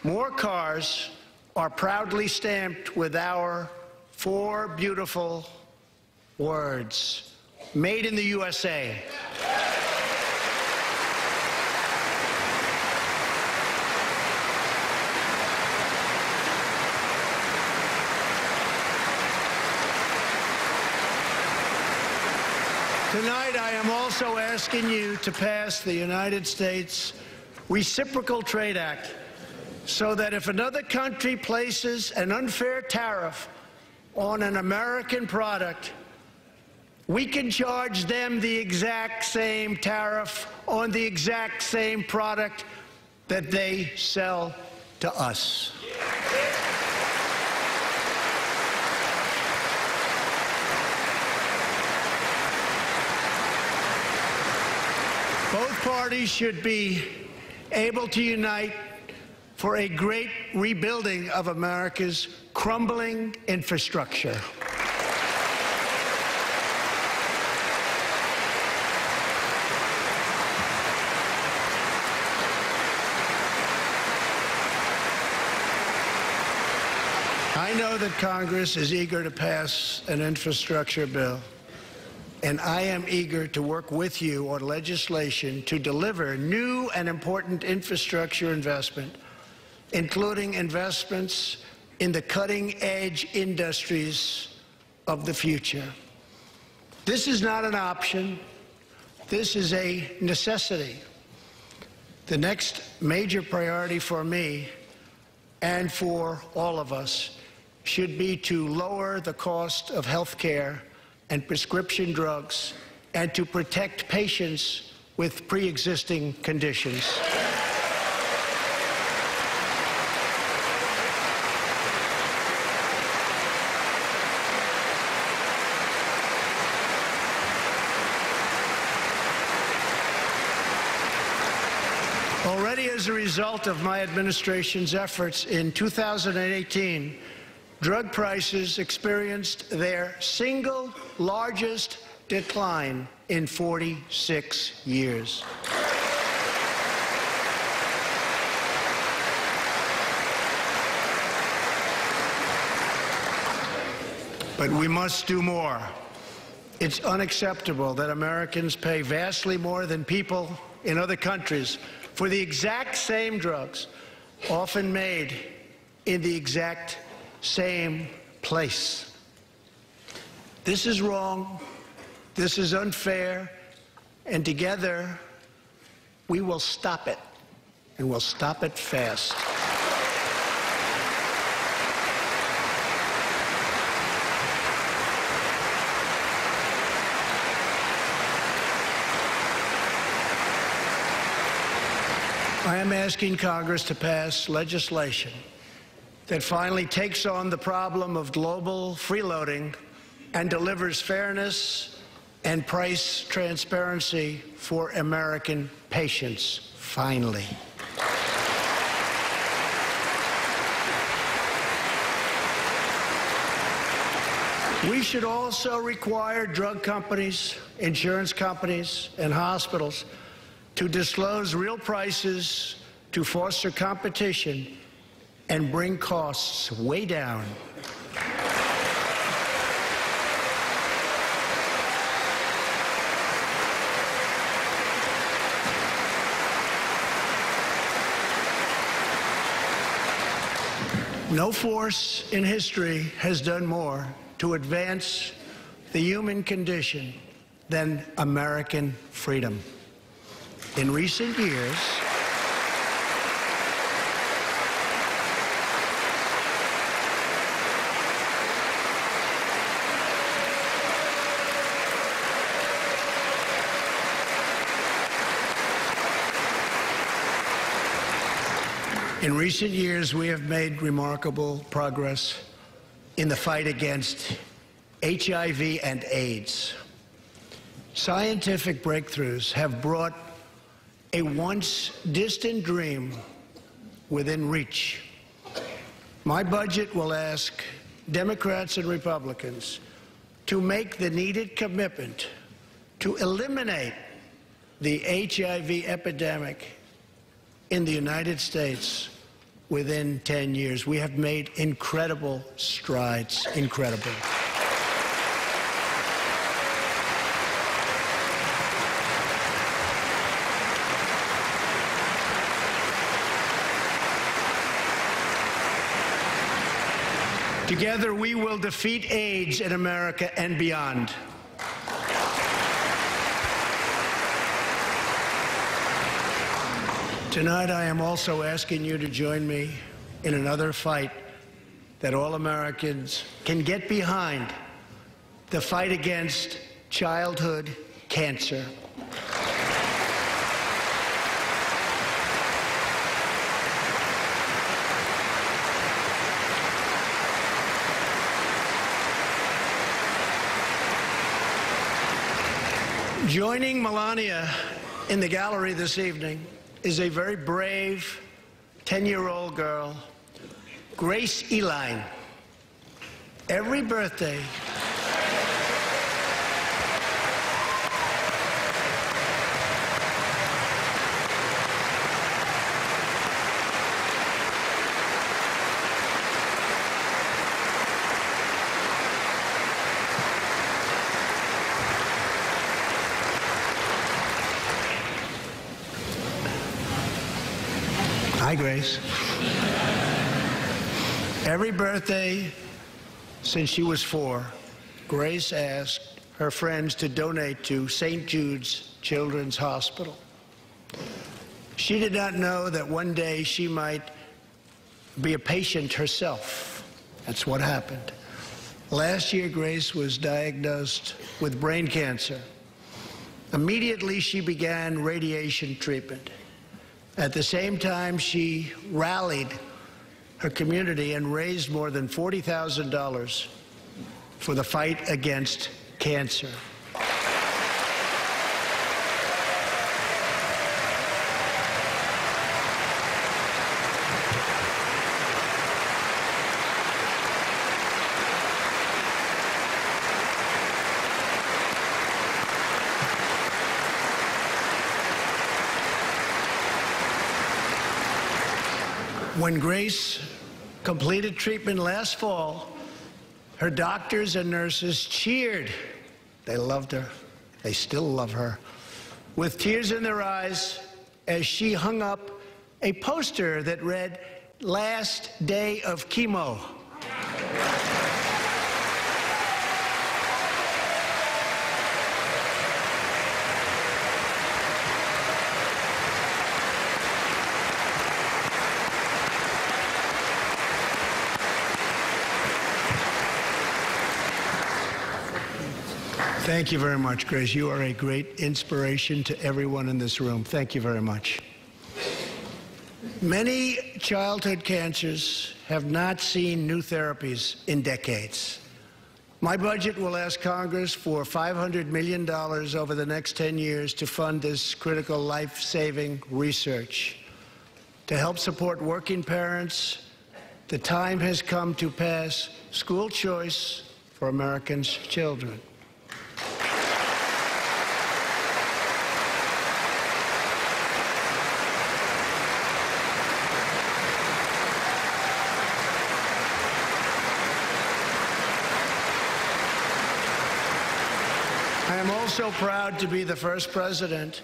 more cars are proudly stamped with our 4 beautiful words, made in the USA. Tonight, I am also asking you to pass the United States Reciprocal Trade Act so that if another country places an unfair tariff on an American product, we can charge them the exact same tariff on the exact same product that they sell to us. Both parties should be able to unite for a great rebuilding of America's crumbling infrastructure. I know that Congress is eager to pass an infrastructure bill, and I am eager to work with you on legislation to deliver new and important infrastructure investment, including investments in the cutting-edge industries of the future. This is not an option. This is a necessity. The next major priority for me and for all of us should be to lower the cost of health care and prescription drugs, and to protect patients with pre-existing conditions. Already as a result of my administration's efforts in 2018, drug prices experienced their single largest decline in 46 years. But we must do more. It's unacceptable that Americans pay vastly more than people in other countries for the exact same drugs, often made in the exact same place. This is wrong. This is unfair. And together, we will stop it, and we'll stop it fast. I am asking Congress to pass legislation that finally takes on the problem of global freeloading and delivers fairness and price transparency for American patients, finally. We should also require drug companies, insurance companies, and hospitals to disclose real prices to foster competition and bring costs way down. No force in history has done more to advance the human condition than American freedom. In recent years, we have made remarkable progress in the fight against HIV and AIDS. Scientific breakthroughs have brought a once distant dream within reach. My budget will ask Democrats and Republicans to make the needed commitment to eliminate the HIV epidemic in the United States within 10 years. We have made incredible strides, incredible. Together, we will defeat AIDS in America and beyond. Tonight, I am also asking you to join me in another fight that all Americans can get behind, the fight against childhood cancer. Joining Melania in the gallery this evening is a very brave 10-year-old girl, Grace Eline. Every birthday, hi, Grace. Every birthday since she was 4, Grace asked her friends to donate to St. Jude's Children's Hospital. She did not know that one day she might be a patient herself. That's what happened. Last year, Grace was diagnosed with brain cancer. Immediately, she began radiation treatment. At the same time, she rallied her community and raised more than $40,000 for the fight against cancer. When Grace completed treatment last fall, her doctors and nurses cheered. They loved her. They still love her. With tears in their eyes as she hung up a poster that read, "Last day of chemo." Thank you very much, Grace. You are a great inspiration to everyone in this room. Thank you very much. Many childhood cancers have not seen new therapies in decades. My budget will ask Congress for $500 million over the next 10 years to fund this critical life-saving research. To help support working parents, the time has come to pass school choice for Americans' children. I am also proud to be the first president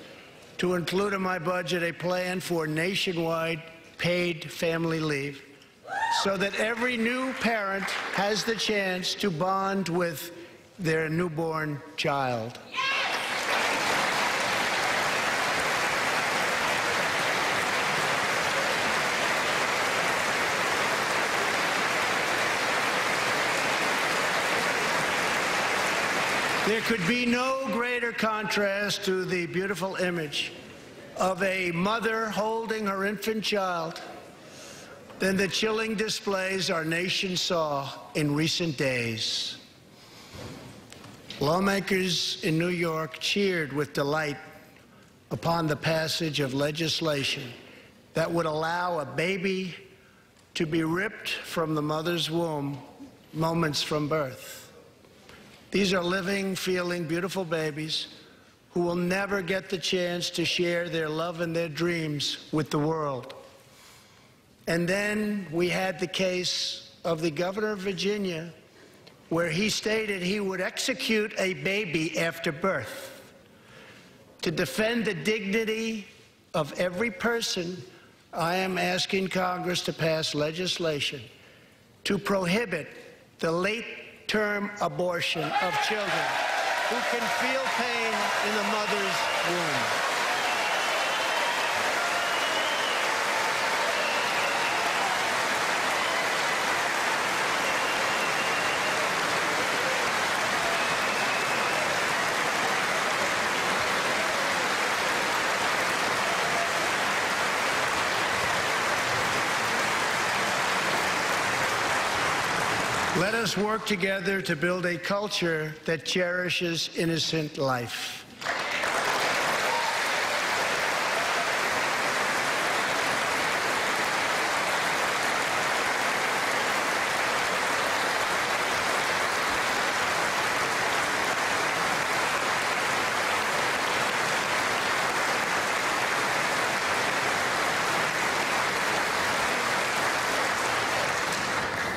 to include in my budget a plan for nationwide paid family leave so that every new parent has the chance to bond with their newborn child. There could be no greater contrast to the beautiful image of a mother holding her infant child than the chilling displays our nation saw in recent days. Lawmakers in New York cheered with delight upon the passage of legislation that would allow a baby to be ripped from the mother's womb moments from birth. These are living, feeling, beautiful babies who will never get the chance to share their love and their dreams with the world. And then we had the case of the governor of Virginia, where he stated he would execute a baby after birth. To defend the dignity of every person, I am asking Congress to pass legislation to prohibit the late-term abortion of children who can feel pain in the mother's womb. Let us work together to build a culture that cherishes innocent life.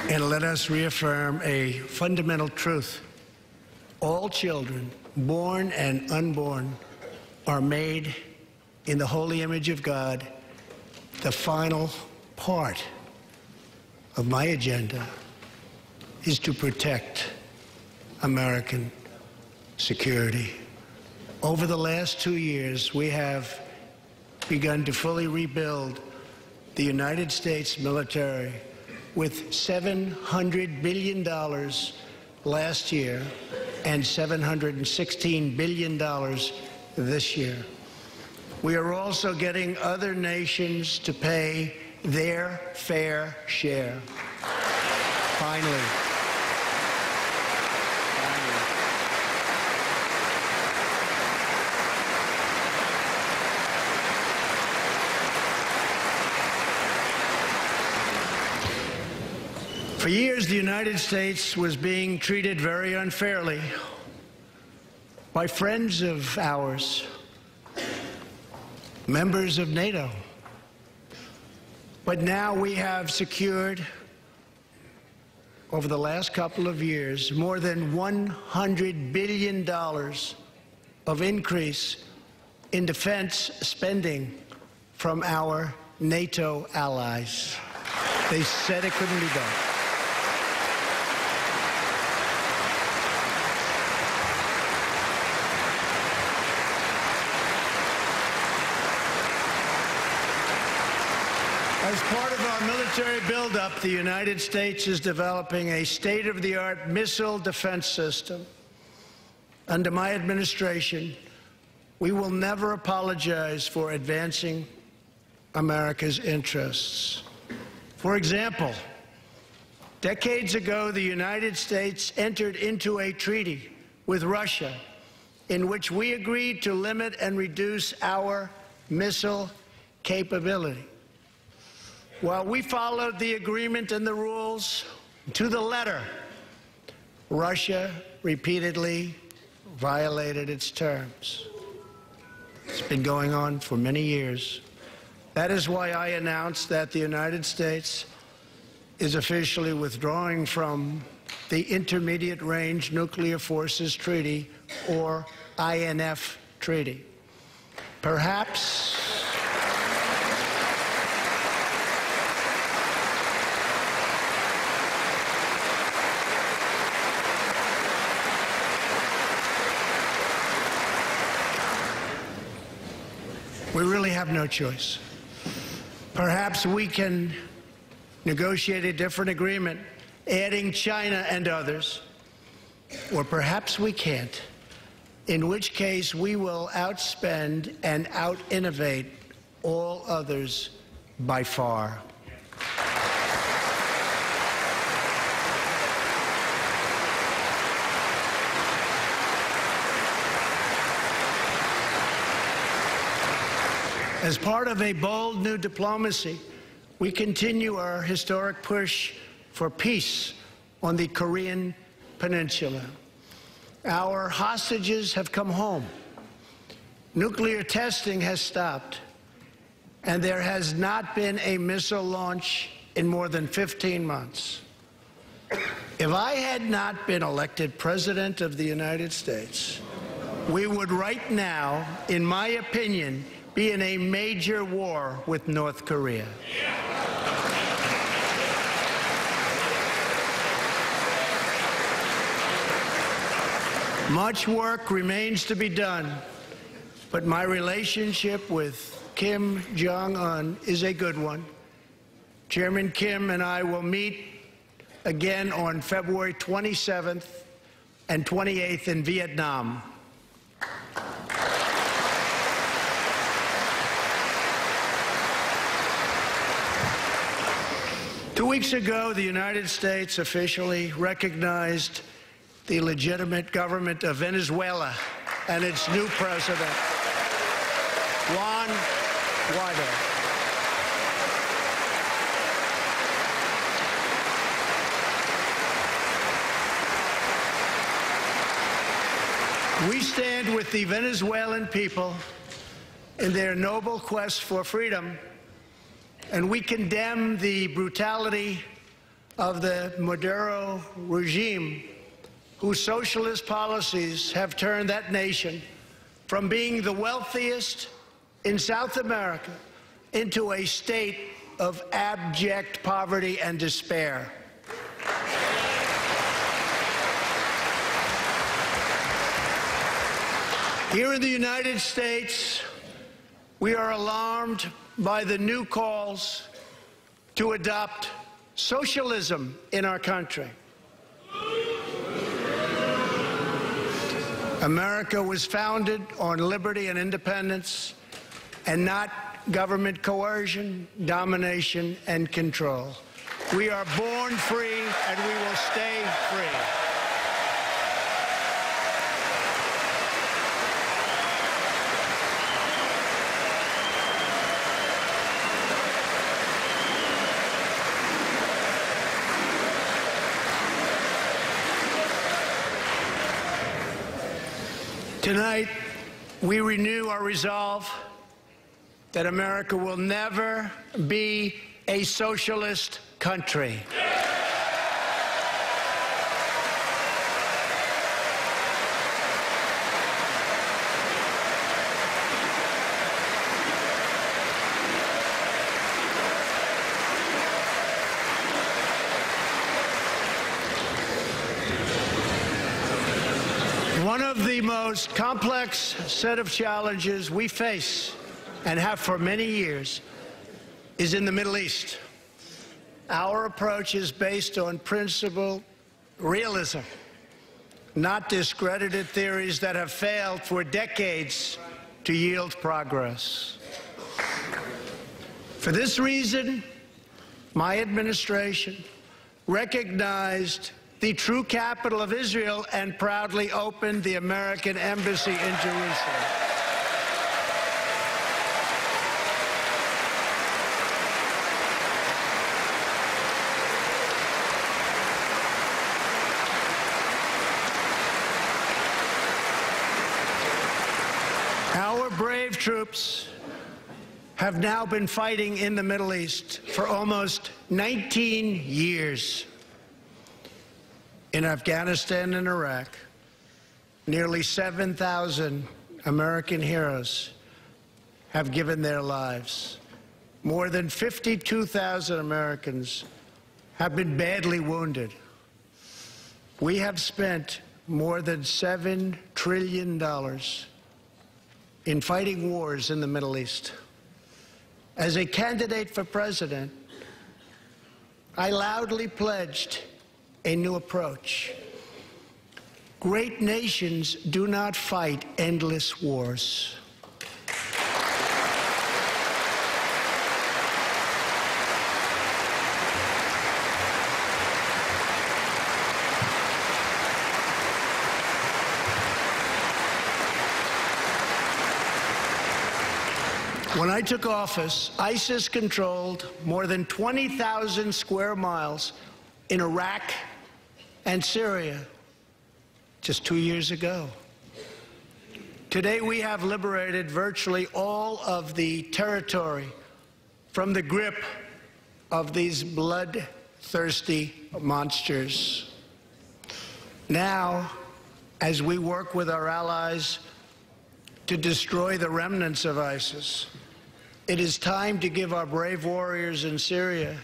And let us reaffirm a fundamental truth. All children, born and unborn, are made in the holy image of God. The final part of my agenda is to protect American security. Over the last 2 years, we have begun to fully rebuild the United States military with $700 billion last year and $716 billion this year. We are also getting other nations to pay their fair share. Finally. For years, the United States was being treated very unfairly by friends of ours, members of NATO. But now we have secured, over the last couple of years, more than $100 billion of increase in defense spending from our NATO allies. They said it couldn't be done. As part of our military buildup, the United States is developing a state-of-the-art missile defense system Under my administration, we will never apologize for advancing America's interests. For example, decades ago, the United States entered into a treaty with Russia in which we agreed to limit and reduce our missile capability. While we followed the agreement and the rules to the letter, Russia repeatedly violated its terms. It's been going on for many years. That is why I announced that the United States is officially withdrawing from the Intermediate Range Nuclear Forces Treaty, or INF Treaty. Perhaps we really have no choice. Perhaps we can negotiate a different agreement, adding China and others, or perhaps we can't, in which case we will outspend and out-innovate all others by far. As part of a bold new diplomacy, we continue our historic push for peace on the Korean Peninsula. Our hostages have come home. Nuclear testing has stopped, and there has not been a missile launch in more than 15 months. If I had not been elected President of the United States, we would right now, in my opinion, be in a major war with North Korea. Much work remains to be done, but my relationship with Kim Jong-un is a good one. Chairman Kim and I will meet again on February 27th and 28th in Vietnam. Two weeks ago, the United States officially recognized the legitimate government of Venezuela and its new president, Juan Guaido. We stand with the Venezuelan people in their noble quest for freedom, and we condemn the brutality of the Maduro regime, whose socialist policies have turned that nation from being the wealthiest in South America into a state of abject poverty and despair. Here in the United States, we are alarmed by the new calls to adopt socialism in our country. America was founded on liberty and independence, and not government coercion, domination, and control. We are born free, and we will stay free. Tonight, we renew our resolve that America will never be a socialist country. One of the most complex set of challenges we face and have for many years is in the Middle East. Our approach is based on principled realism. not discredited theories that have failed for decades to yield progress. For this reason, my administration recognized the true capital of Israel and proudly opened the American Embassy in Jerusalem. Our brave troops have now been fighting in the Middle East for almost 19 years. In Afghanistan and Iraq, nearly 7,000 American heroes have given their lives. More than 52,000 Americans have been badly wounded. We have spent more than $7 trillion in fighting wars in the Middle East. As a candidate for president, I loudly pledged a new approach. Great nations do not fight endless wars. When I took office, ISIS controlled more than 20,000 square miles in Iraq and Syria just 2 years ago. Today, we have liberated virtually all of the territory from the grip of these bloodthirsty monsters. Now, as we work with our allies to destroy the remnants of ISIS, it is time to give our brave warriors in Syria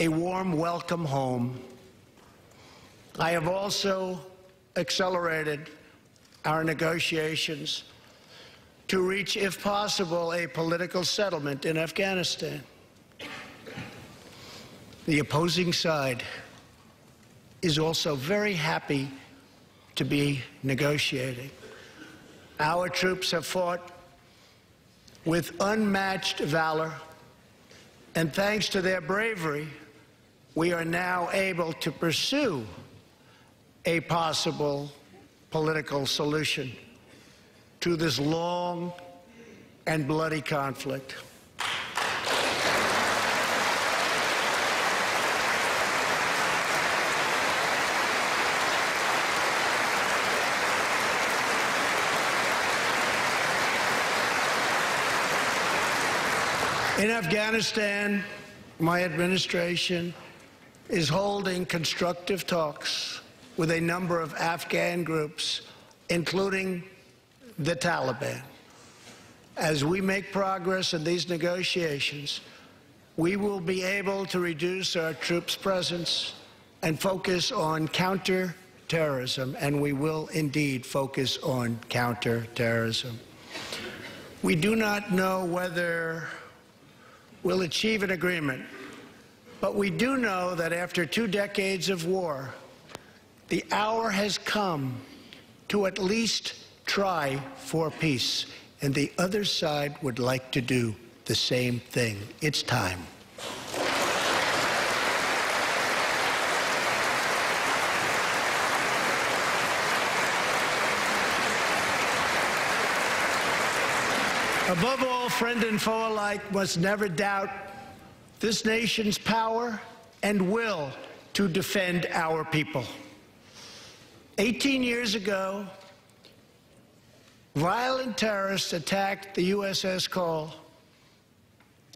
a warm welcome home. I have also accelerated our negotiations to reach, if possible, a political settlement in Afghanistan. The opposing side is also very happy to be negotiating. Our troops have fought with unmatched valor, and thanks to their bravery, we are now able to pursue a possible political solution to this long and bloody conflict. In Afghanistan, my administration is holding constructive talks with a number of Afghan groups, including the Taliban. As we make progress in these negotiations, we will be able to reduce our troops' presence and focus on counterterrorism, and we will indeed focus on counterterrorism. We do not know whether we'll achieve an agreement, but we do know that after 2 decades of war, the hour has come to at least try for peace, and the other side would like to do the same thing. It's time. Above all, friend and foe alike must never doubt this nation's power and will to defend our people. 18 years ago, violent terrorists attacked the USS Cole,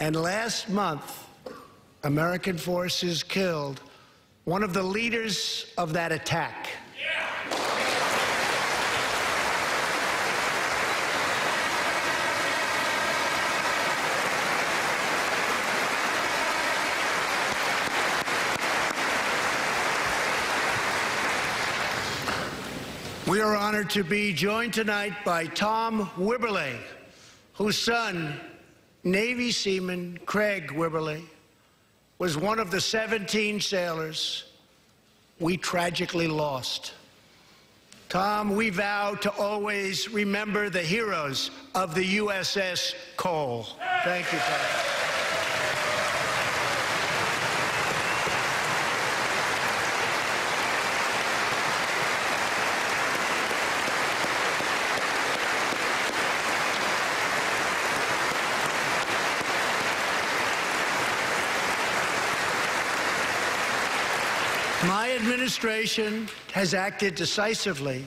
and last month, American forces killed one of the leaders of that attack. We are honored to be joined tonight by Tom Wibberley, whose son, Navy seaman Craig Wibberley, was one of the 17 sailors we tragically lost. Tom, we vow to always remember the heroes of the USS Cole. Thank you, Tom. My administration has acted decisively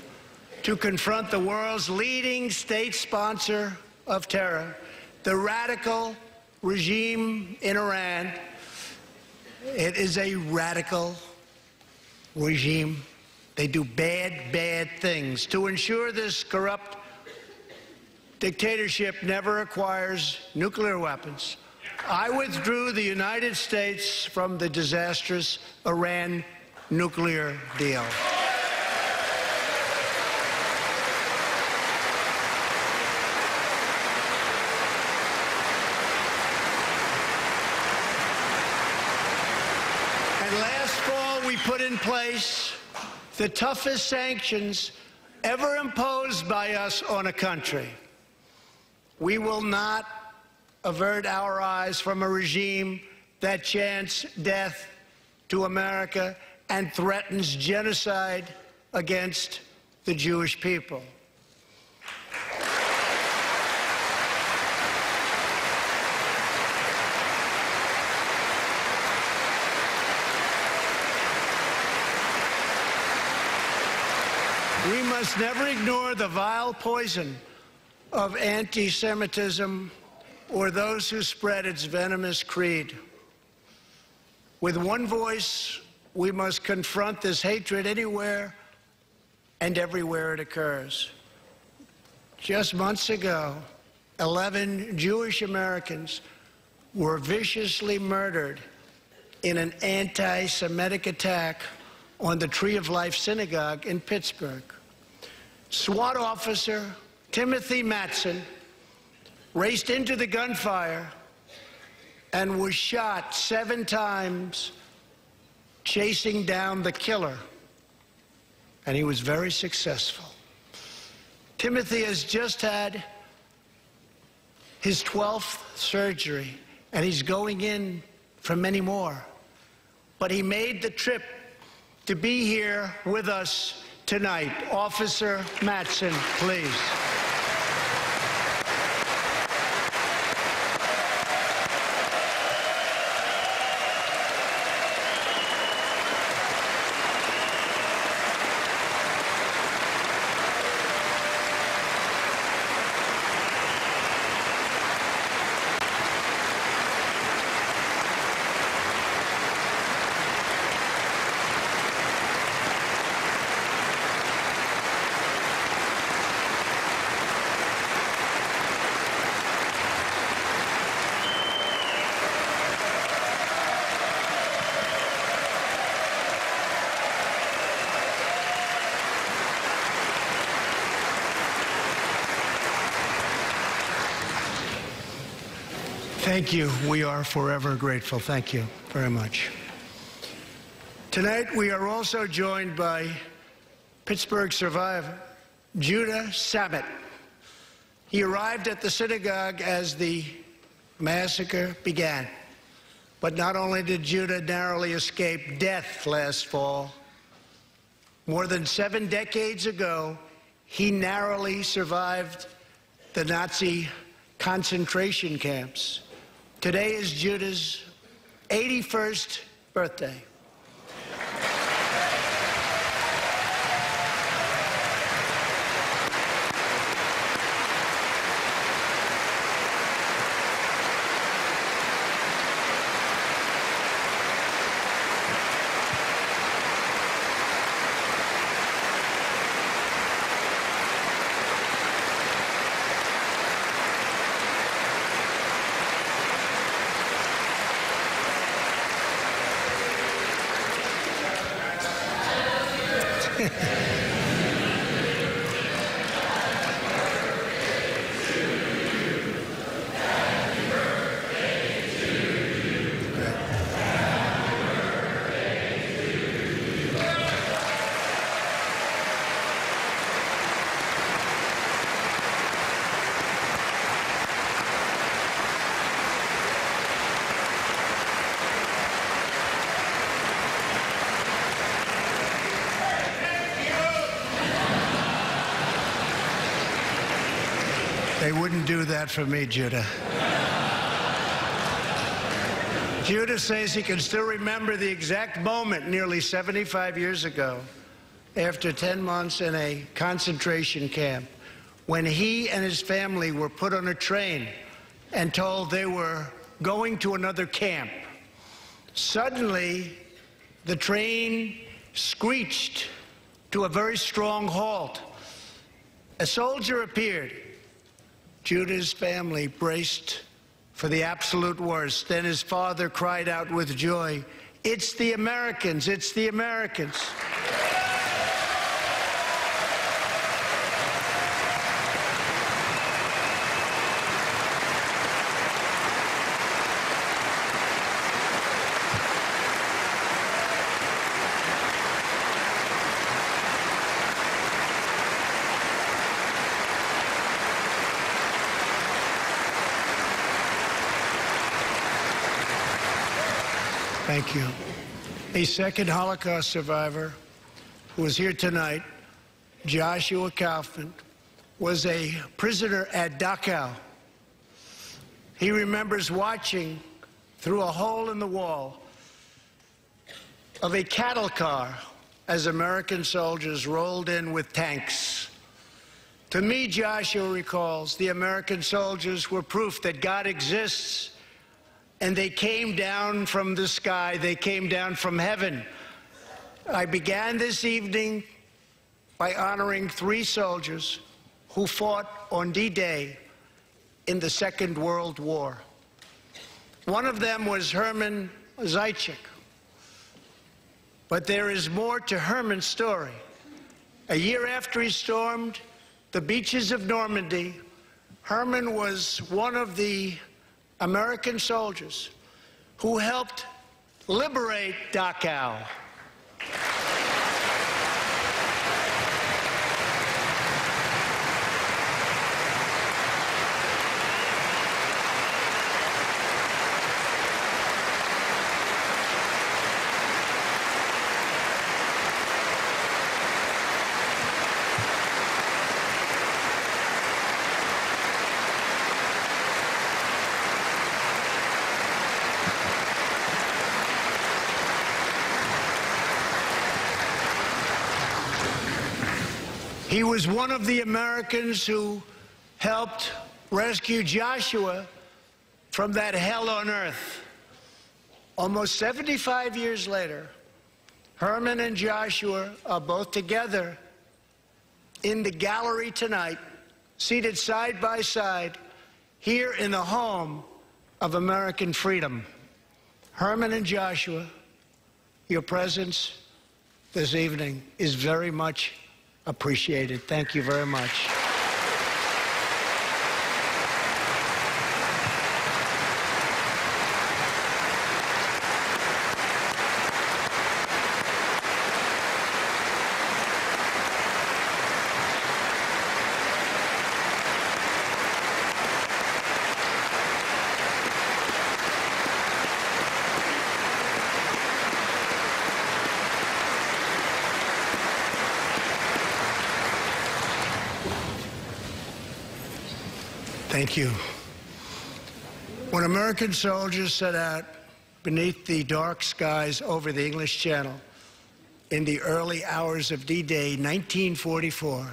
to confront the world's leading state sponsor of terror, the radical regime in Iran. It is a radical regime. They do bad, bad things. To ensure this corrupt dictatorship never acquires nuclear weapons, I withdrew the United States from the disastrous Iran nuclear deal. And last fall, we put in place the toughest sanctions ever imposed by us on a country. We will not avert our eyes from a regime that chants death to America and threatens genocide against the Jewish people. We must never ignore the vile poison of anti-Semitism or those who spread its venomous creed. With one voice, we must confront this hatred anywhere and everywhere it occurs. Just months ago, 11 Jewish Americans were viciously murdered in an anti-Semitic attack on the Tree of Life Synagogue in Pittsburgh. SWAT officer Timothy Matson raced into the gunfire and was shot 7 times chasing down the killer, and he was very successful. Timothy has just had his 12th surgery, and he's going in for many more. But he made the trip to be here with us tonight. Officer Matson, please. Thank you. We are forever grateful. Thank you very much. Tonight, we are also joined by Pittsburgh survivor, Judah Samet. He arrived at the synagogue as the massacre began. But not only did Judah narrowly escape death last fall, more than 7 decades ago, he narrowly survived the Nazi concentration camps. Today is Judah's 81st birthday. They wouldn't do that for me, Judah. Judah says he can still remember the exact moment nearly 75 years ago, after 10 months in a concentration camp, when he and his family were put on a train and told they were going to another camp. Suddenly, the train screeched to a very strong halt. A soldier appeared. Judah's family braced for the absolute worst. Then his father cried out with joy, "It's the Americans, it's the Americans." Thank you. A second Holocaust survivor who is here tonight, Joshua Kaufman, was a prisoner at Dachau. He remembers watching through a hole in the wall of a cattle car as American soldiers rolled in with tanks. To me, Joshua recalls, the American soldiers were proof that God exists. And they came down from the sky. They came down from heaven. I began this evening by honoring 3 soldiers who fought on D-Day in the Second World War. One of them was Herman Zaitchik. But there is more to Herman's story. A year after he stormed the beaches of Normandy, Herman was one of the American soldiers who helped liberate Dachau. He was one of the Americans who helped rescue Joshua from that hell on earth. Almost 75 years later, Herman and Joshua are both together in the gallery tonight, seated side by side, here in the home of American freedom. Herman and Joshua, your presence this evening is very much appreciated. Thank you very much. Thank you. When American soldiers set out beneath the dark skies over the English Channel in the early hours of D-Day 1944,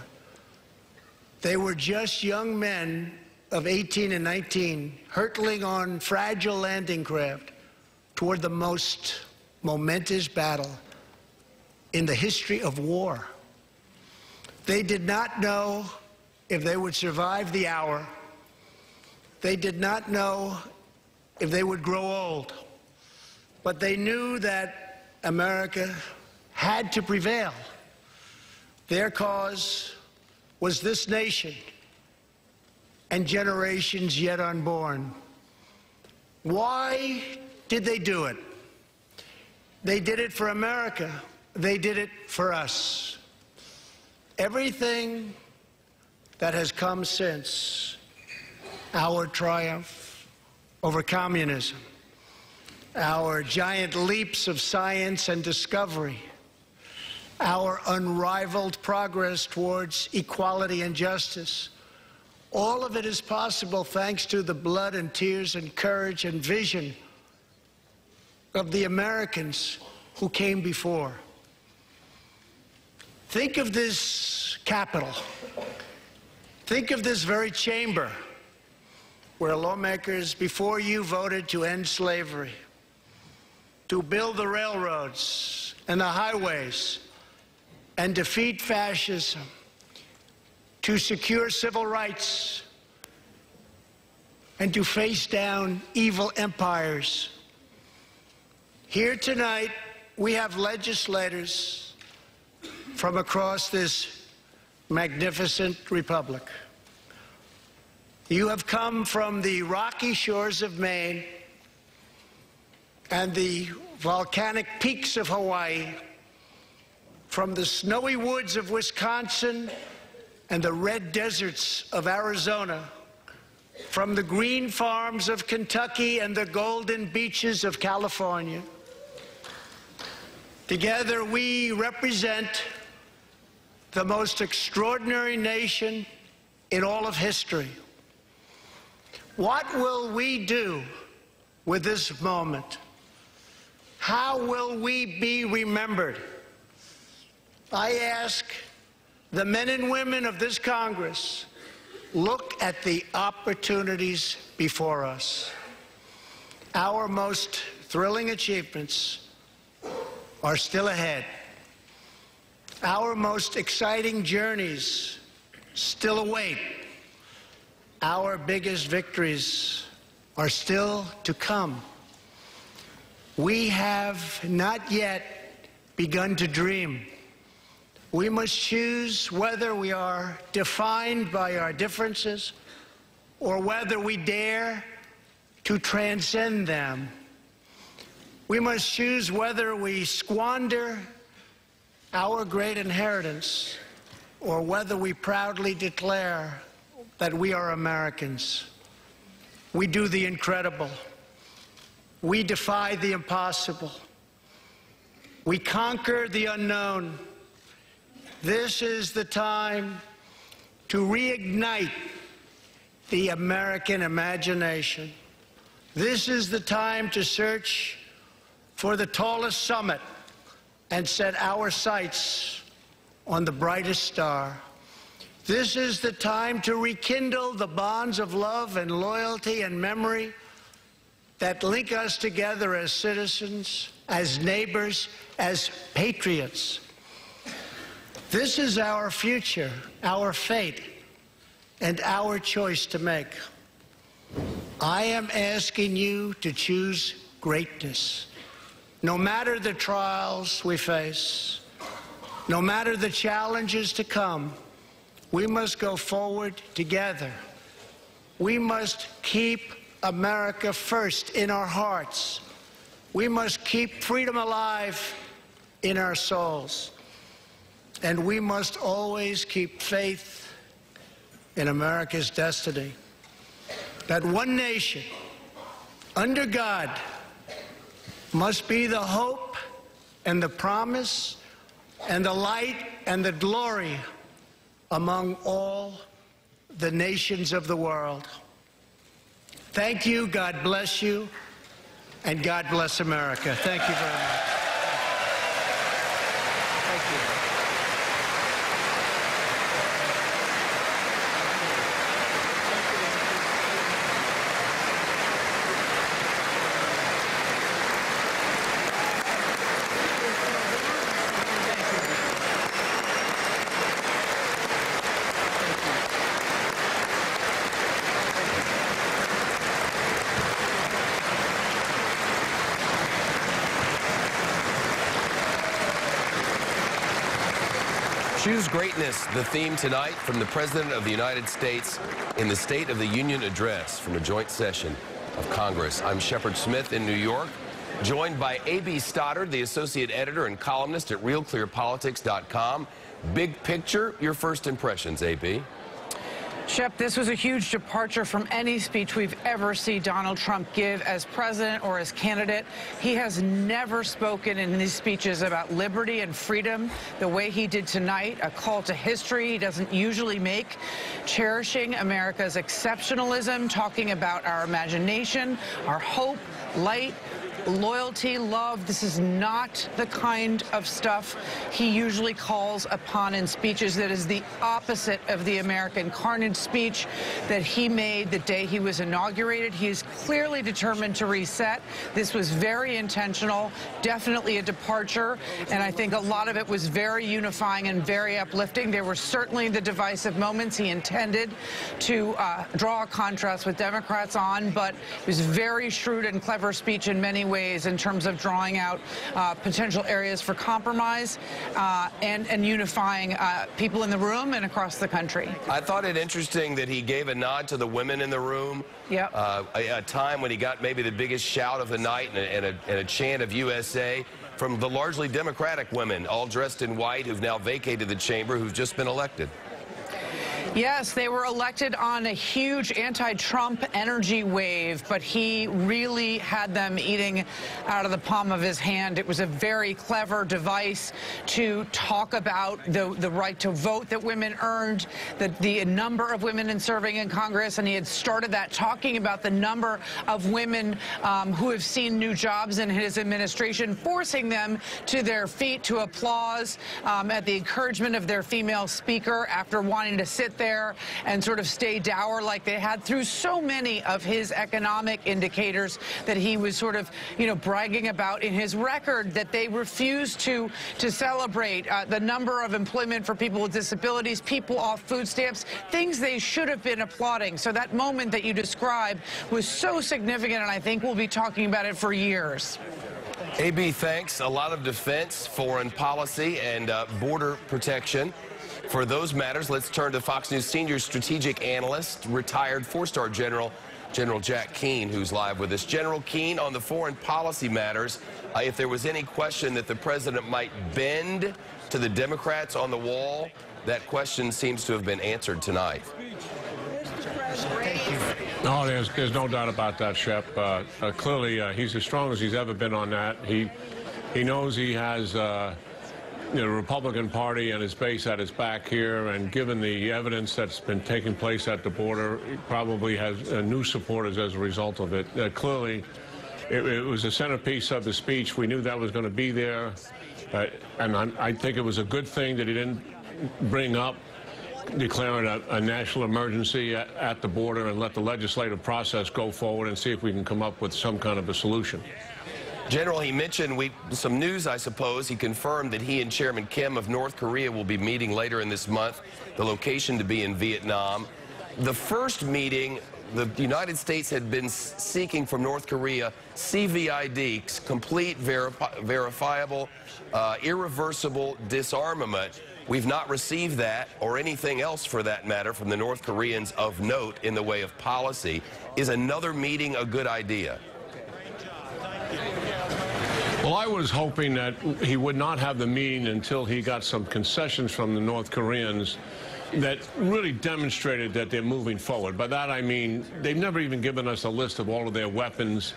they were just young men of 18 and 19 hurtling on fragile landing craft toward the most momentous battle in the history of war. They did not know if they would survive the hour. They did not know if they would grow old, but they knew that America had to prevail. Their cause was this nation and generations yet unborn. Why did they do it? They did it for America. They did it for us. Everything that has come since our triumph over communism, our giant leaps of science and discovery, our unrivaled progress towards equality and justice, All of it is possible thanks to the blood and tears and courage and vision of the Americans who came before. Think of this Capitol. Think of this very chamber where lawmakers before you voted to end slavery, to build the railroads and the highways, and defeat fascism, to secure civil rights, and to face down evil empires. Here tonight, we have legislators from across this magnificent republic. You have come from the rocky shores of Maine and the volcanic peaks of Hawaii, from the snowy woods of Wisconsin and the red deserts of Arizona, from the green farms of Kentucky and the golden beaches of California. Together we represent the most extraordinary nation in all of history. What will we do with this moment? How will we be remembered? I ask the men and women of this Congress, look at the opportunities before us. Our most thrilling achievements are still ahead. Our most exciting journeys still await. Our biggest victories are still to come. We have not yet begun to dream. We must choose whether we are defined by our differences or whether we dare to transcend them. We must choose whether we squander our great inheritance or whether we proudly declare that we are Americans. We do the incredible. We defy the impossible. We conquer the unknown. This is the time to reignite the American imagination. This is the time to search for the tallest summit and set our sights on the brightest star. This is the time to rekindle the bonds of love and loyalty and memory that link us together as citizens, as neighbors, as patriots. This is our future, our fate, and our choice to make. I am asking you to choose greatness. No matter the trials we face, no matter the challenges to come, we must go forward together. We must keep America first in our hearts. We must keep freedom alive in our souls. And we must always keep faith in America's destiny. That one nation, under God, must be the hope and the promise and the light and the glory among all the nations of the world. Thank you, God bless you, and God bless America. Thank you very much. Thank you. Choose Greatness, the theme tonight from the President of the United States in the State of the Union address from a joint session of Congress. I'm Shepard Smith in New York, joined by A.B. Stoddard, the associate editor and columnist at RealClearPolitics.com. Big picture, your first impressions, A.B.? Shep, this was a huge departure from any speech we've ever seen Donald Trump give as president or as candidate. He has never spoken in these speeches about liberty and freedom the way he did tonight, a call to history he doesn't usually make, cherishing America's exceptionalism, talking about our imagination, our hope, light, loyalty, love. This is not the kind of stuff he usually calls upon in speeches. That is the opposite of the American carnage speech that he made the day he was inaugurated. He is clearly determined to reset. This was very intentional, definitely a departure, and I think a lot of it was very unifying and very uplifting. There were certainly the divisive moments he intended to draw a contrast with Democrats on, but it was very shrewd and clever speech in many ways in terms of drawing out potential areas for compromise and unifying people in the room and across the country. I thought it interesting that he gave a nod to the women in the room. Yep. A time when he got maybe the biggest shout of the night and a chant of USA from the largely Democratic women, all dressed in white, who've now vacated the chamber, who've just been elected. Yes, they were elected on a huge anti-Trump energy wave, but he really had them eating out of the palm of his hand. It was a very clever device to talk about the right to vote that women earned, the number of women in serving in Congress, and he had started that talking about the number of women who have seen new jobs in his administration, forcing them to their feet to applause at the encouragement of their female speaker after wanting to sit there and sort of stay dour like they had through so many of his economic indicators that he was sort of, bragging about in his record, that they refused to celebrate the number of employment for people with disabilities, people off food stamps, things they should have been applauding. So that moment that you described was so significant, and I think we'll be talking about it for years. AB, thanks. A lot of defense, foreign policy, and border protection. For those matters, let's turn to Fox News senior strategic analyst, retired four-star General Jack Keane, who's live with us. General Keane, on the foreign policy matters, if there was any question that the president might bend to the Democrats on the wall, that question seems to have been answered tonight. No, there's no doubt about that, Shep. Clearly, he's as strong as he's ever been on that. He knows he has the Republican Party and his base at his back here, and given the evidence that's been taking place at the border, he probably has new supporters as a result of it. Clearly, it was a centerpiece of the speech. We knew that was going to be there, and I think it was a good thing that he didn't bring up declaring a national emergency at the border and let the legislative process go forward and see if we can come up with some kind of a solution. General, he mentioned some news, I suppose. He confirmed that he and Chairman Kim of North Korea will be meeting later in this month, the location to be in Vietnam. The first meeting, the United States had been seeking from North Korea CVID, complete, verifiable, irreversible disarmament. We've not received that, or anything else for that matter, from the North Koreans of note in the way of policy. Is another meeting a good idea? Well, I was hoping that he would not have the meeting until he got some concessions from the North Koreans that really demonstrated that they're moving forward. By that I mean they've never even given us a list of all of their weapons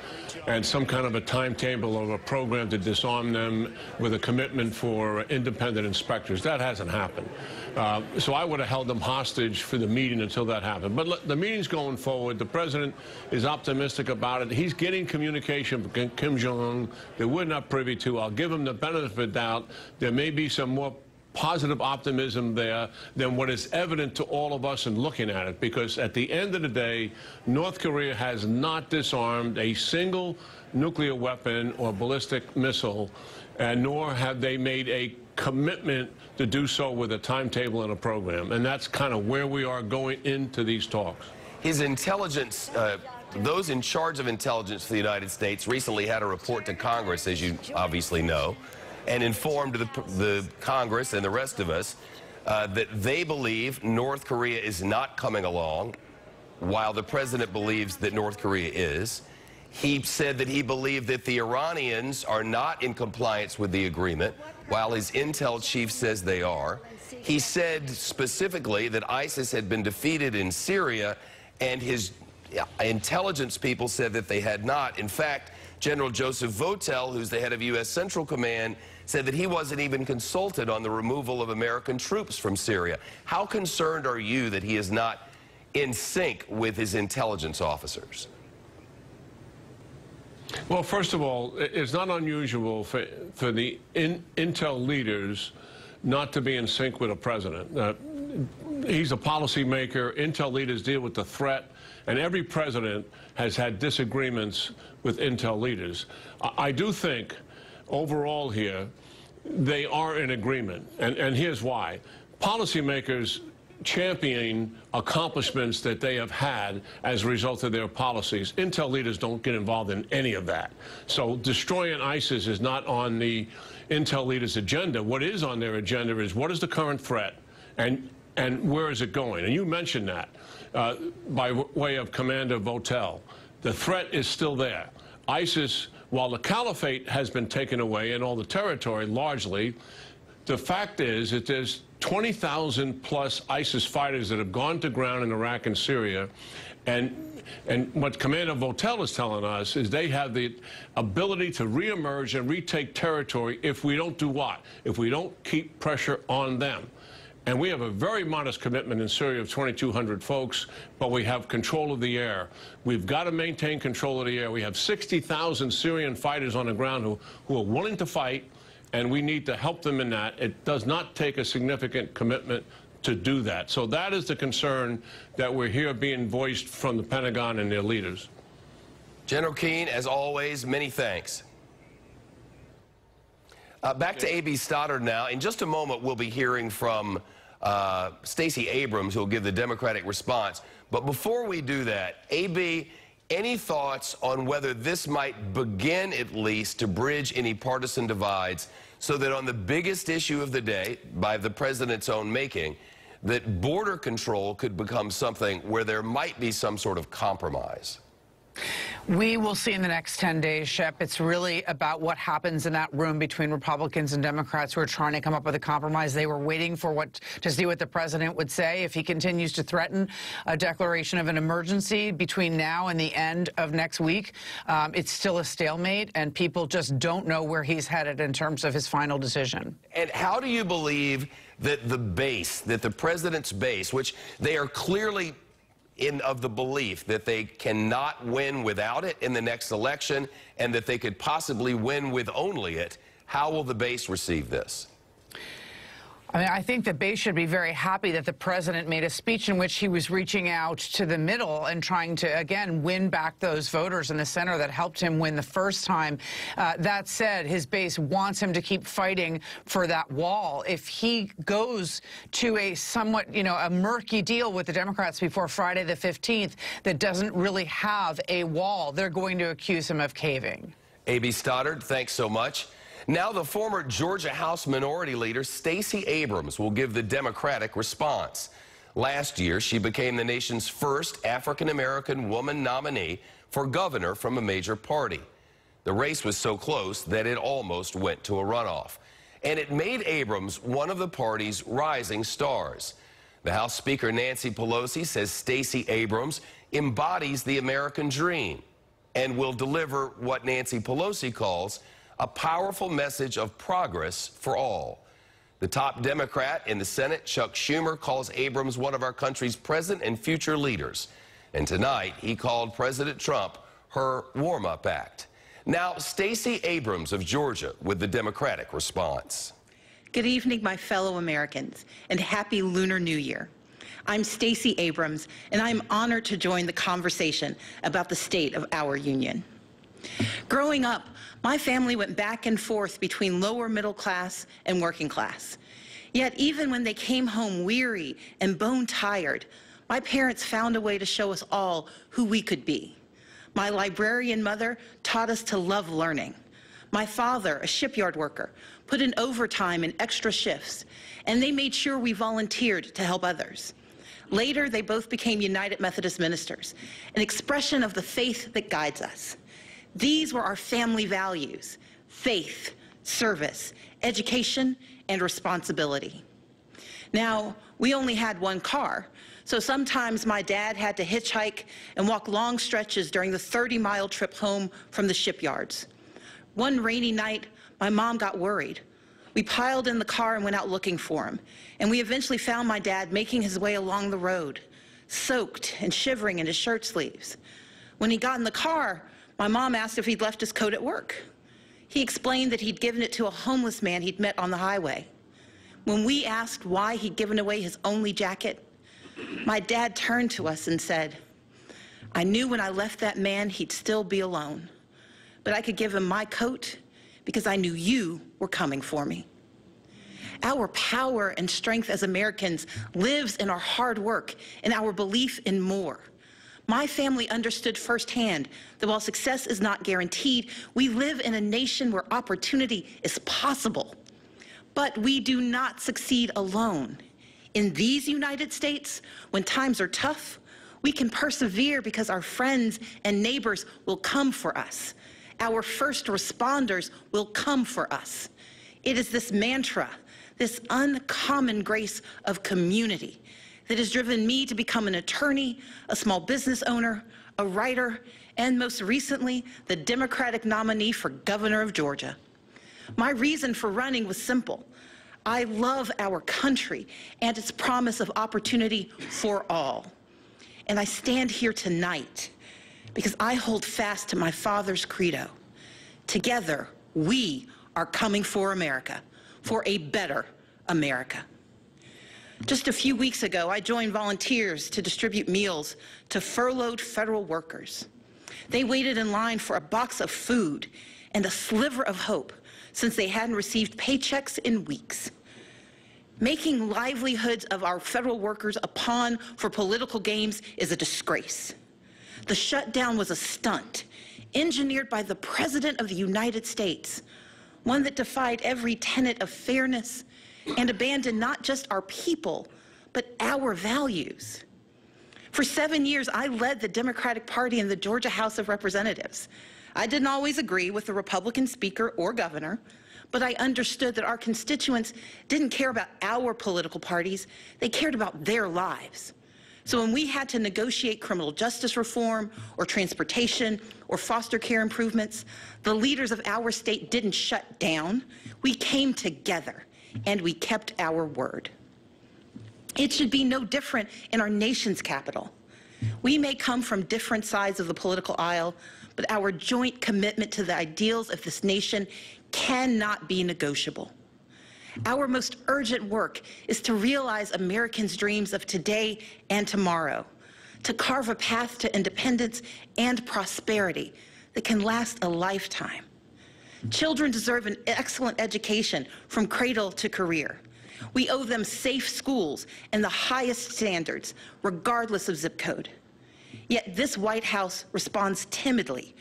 and some kind of a timetable or a program to disarm them with a commitment for independent inspectors. That hasn't happened. So I would have held them hostage for the meeting until that happened. But the meeting's going forward. The president is optimistic about it. He's getting communication from Kim Jong-un that we're not privy to. I'll give him the benefit of the doubt. There may be some more positive optimism there than what is evident to all of us in looking at it, because at the end of the day, North Korea has not disarmed a single nuclear weapon or ballistic missile, and nor have they made a commitment to do so with a timetable and a program. And that's kind of where we are going into these talks. His intelligence, those in charge of intelligence for the United States recently had a report to Congress, as you obviously know, and informed the Congress and the rest of us that they believe North Korea is not coming along, while the president believes that North Korea is. He said that he believed that the Iranians are not in compliance with the agreement, while his intel chief says they are. He said specifically that ISIS had been defeated in Syria, and his intelligence people said that they had not. In fact, General Joseph Votel, who's the head of U.S. Central Command, said that he wasn't even consulted on the removal of American troops from Syria. How concerned are you that he is not in sync with his intelligence officers? Well, first of all, it's not unusual for the intel leaders not to be in sync with a president. He's a policymaker. Intel leaders deal with the threat, and every president has had disagreements with intel leaders. I do think, overall here, they are in agreement, and here's why. Policymakers champion accomplishments that they have had as a result of their policies. Intel leaders don't get involved in any of that. So destroying ISIS is not on the intel leaders' agenda. What is on their agenda is what is the current threat and where is it going? And you mentioned that by way of Commander Votel. The threat is still there. ISIS, while the caliphate has been taken away and all the territory largely, the fact is that there's 20,000 plus ISIS fighters that have gone to ground in Iraq and Syria, and what Commander Votel is telling us is they have the ability to reemerge and retake territory if we don't do what? If we don't keep pressure on them. And we have a very modest commitment in Syria of 2,200 folks, but we have control of the air. We've got to maintain control of the air. We have 60,000 Syrian fighters on the ground who are willing to fight, and we need to help them in that. It does not take a significant commitment to do that. So that is the concern that we're here being voiced from the Pentagon and their leaders. General Keane, as always, many thanks. Back to A.B. Stoddard now. In just a moment, we'll be hearing from Stacey Abrams, who will give the Democratic response. But before we do that, A.B., any thoughts on whether this might begin, at least, to bridge any partisan divides so that on the biggest issue of the day, by the president's own making, that border control could become something where there might be some sort of compromise? We will see in the next 10 days, Shep. It's really about what happens in that room between Republicans and Democrats who are trying to come up with a compromise. They were waiting for to see what the president would say. If he continues to threaten a declaration of an emergency between now and the end of next week, it's still a stalemate, and people just don't know where he's headed in terms of his final decision. And how do you believe that the base, that the president's base, which they are clearly of the belief that they cannot win without it in the next election and that they could possibly win with only it, how will the base receive this? I mean, I think the base should be very happy that the president made a speech in which he was reaching out to the middle and trying to, again, win back those voters in the center that helped him win the first time. That said, his base wants him to keep fighting for that wall. If he goes to a somewhat, a murky deal with the Democrats before Friday the 15th that doesn't really have a wall, they're going to accuse him of caving. A.B. Stoddard, thanks so much. Now the former Georgia House Minority Leader Stacey Abrams will give the Democratic response. Last year, she became the nation's first African-American woman nominee for governor from a major party. The race was so close that it almost went to a runoff. And it made Abrams one of the party's rising stars. The House Speaker Nancy Pelosi says Stacey Abrams embodies the American dream and will deliver what Nancy Pelosi calls a powerful message of progress for all. The top Democrat in the Senate, Chuck Schumer, calls Abrams one of our country's present and future leaders. And tonight, he called President Trump her warm-up act. Now, Stacey Abrams of Georgia with the Democratic response. Good evening, my fellow Americans, and happy Lunar New Year. I'm Stacey Abrams, and I'm honored to join the conversation about the state of our union. Growing up, my family went back and forth between lower middle class and working class. Yet even when they came home weary and bone-tired, my parents found a way to show us all who we could be. My librarian mother taught us to love learning. My father, a shipyard worker, put in overtime and extra shifts, and they made sure we volunteered to help others. Later, they both became United Methodist ministers, an expression of the faith that guides us. These were our family values: faith, service, education, and responsibility. Now, we only had one car, so sometimes my dad had to hitchhike and walk long stretches during the 30-mile trip home from the shipyards. One rainy night, my mom got worried. We piled in the car and went out looking for him, and we eventually found my dad making his way along the road, soaked and shivering in his shirt sleeves. When he got in the car, my mom asked if he'd left his coat at work. He explained that he'd given it to a homeless man he'd met on the highway. When we asked why he'd given away his only jacket, my dad turned to us and said, "I knew when I left that man he'd still be alone, but I could give him my coat because I knew you were coming for me." Our power and strength as Americans lives in our hard work and our belief in more. My family understood firsthand that while success is not guaranteed, we live in a nation where opportunity is possible. But we do not succeed alone. In these United States, when times are tough, we can persevere because our friends and neighbors will come for us. Our first responders will come for us. It is this mantra, this uncommon grace of community, that has driven me to become an attorney, a small business owner, a writer, and most recently, the Democratic nominee for governor of Georgia. My reason for running was simple. I love our country and its promise of opportunity for all. And I stand here tonight because I hold fast to my father's credo. Together, we are coming for America, for a better America. Just a few weeks ago, I joined volunteers to distribute meals to furloughed federal workers. They waited in line for a box of food and a sliver of hope since they hadn't received paychecks in weeks. Making livelihoods of our federal workers a pawn for political games is a disgrace. The shutdown was a stunt engineered by the President of the United States, one that defied every tenet of fairness and abandoned not just our people, but our values. For 7 years, I led the Democratic Party in the Georgia House of Representatives. I didn't always agree with the Republican speaker or governor, but I understood that our constituents didn't care about our political parties, they cared about their lives. So when we had to negotiate criminal justice reform or transportation or foster care improvements, the leaders of our state didn't shut down. We came together and we kept our word. It should be no different in our nation's capital. We may come from different sides of the political aisle, but our joint commitment to the ideals of this nation cannot be negotiable. Our most urgent work is to realize Americans' dreams of today and tomorrow, to carve a path to independence and prosperity that can last a lifetime. Children deserve an excellent education from cradle to career. We owe them safe schools and the highest standards, regardless of zip code. Yet this White House responds timidly,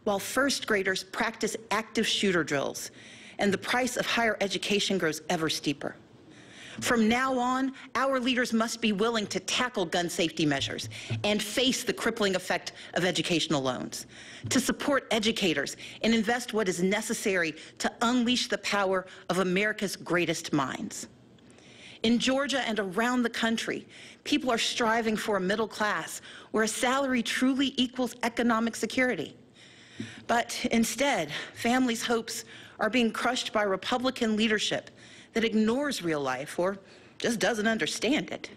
while first graders practice active shooter drills, and the price of higher education grows ever steeper. From now on, our leaders must be willing to tackle gun safety measures and face the crippling effect of educational loans, to support educators and invest what is necessary to unleash the power of America's greatest minds. In Georgia and around the country, people are striving for a middle class where a salary truly equals economic security. But instead, families' hopes are being crushed by Republican leadership that ignores real life or just doesn't understand it.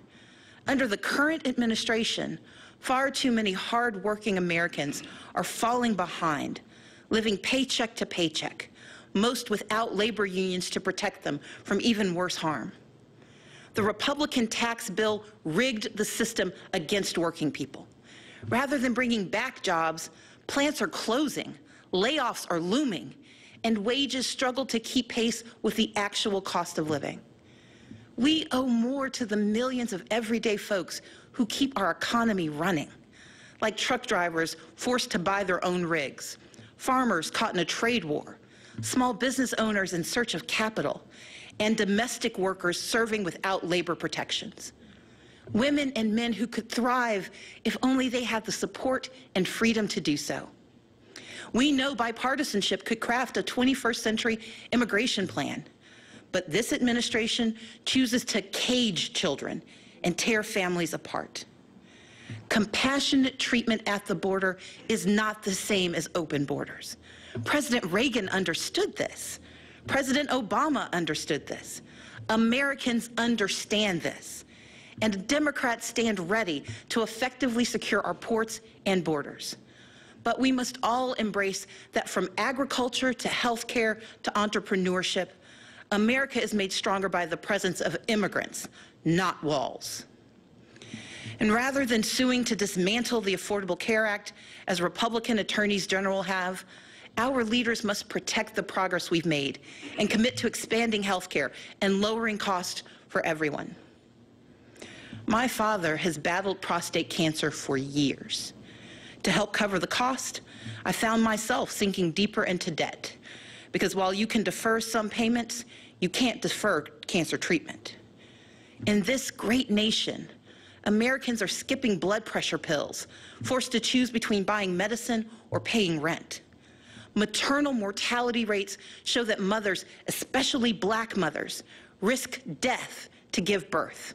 Under the current administration, far too many hard-working Americans are falling behind, living paycheck to paycheck, most without labor unions to protect them from even worse harm. The Republican tax bill rigged the system against working people. Rather than bringing back jobs, plants are closing, layoffs are looming, and wages struggle to keep pace with the actual cost of living. We owe more to the millions of everyday folks who keep our economy running, like truck drivers forced to buy their own rigs, farmers caught in a trade war, small business owners in search of capital, and domestic workers serving without labor protections. Women and men who could thrive if only they had the support and freedom to do so. We know bipartisanship could craft a 21st century immigration plan, but this administration chooses to cage children and tear families apart. Compassionate treatment at the border is not the same as open borders. President Reagan understood this. President Obama understood this. Americans understand this. And Democrats stand ready to effectively secure our ports and borders. But we must all embrace that from agriculture to healthcare to entrepreneurship, America is made stronger by the presence of immigrants, not walls. And rather than suing to dismantle the Affordable Care Act, as Republican attorneys general have, our leaders must protect the progress we've made and commit to expanding health care and lowering costs for everyone. My father has battled prostate cancer for years. To help cover the cost, I found myself sinking deeper into debt, because while you can defer some payments, you can't defer cancer treatment. In this great nation, Americans are skipping blood pressure pills, forced to choose between buying medicine or paying rent. Maternal mortality rates show that mothers, especially Black mothers, risk death to give birth.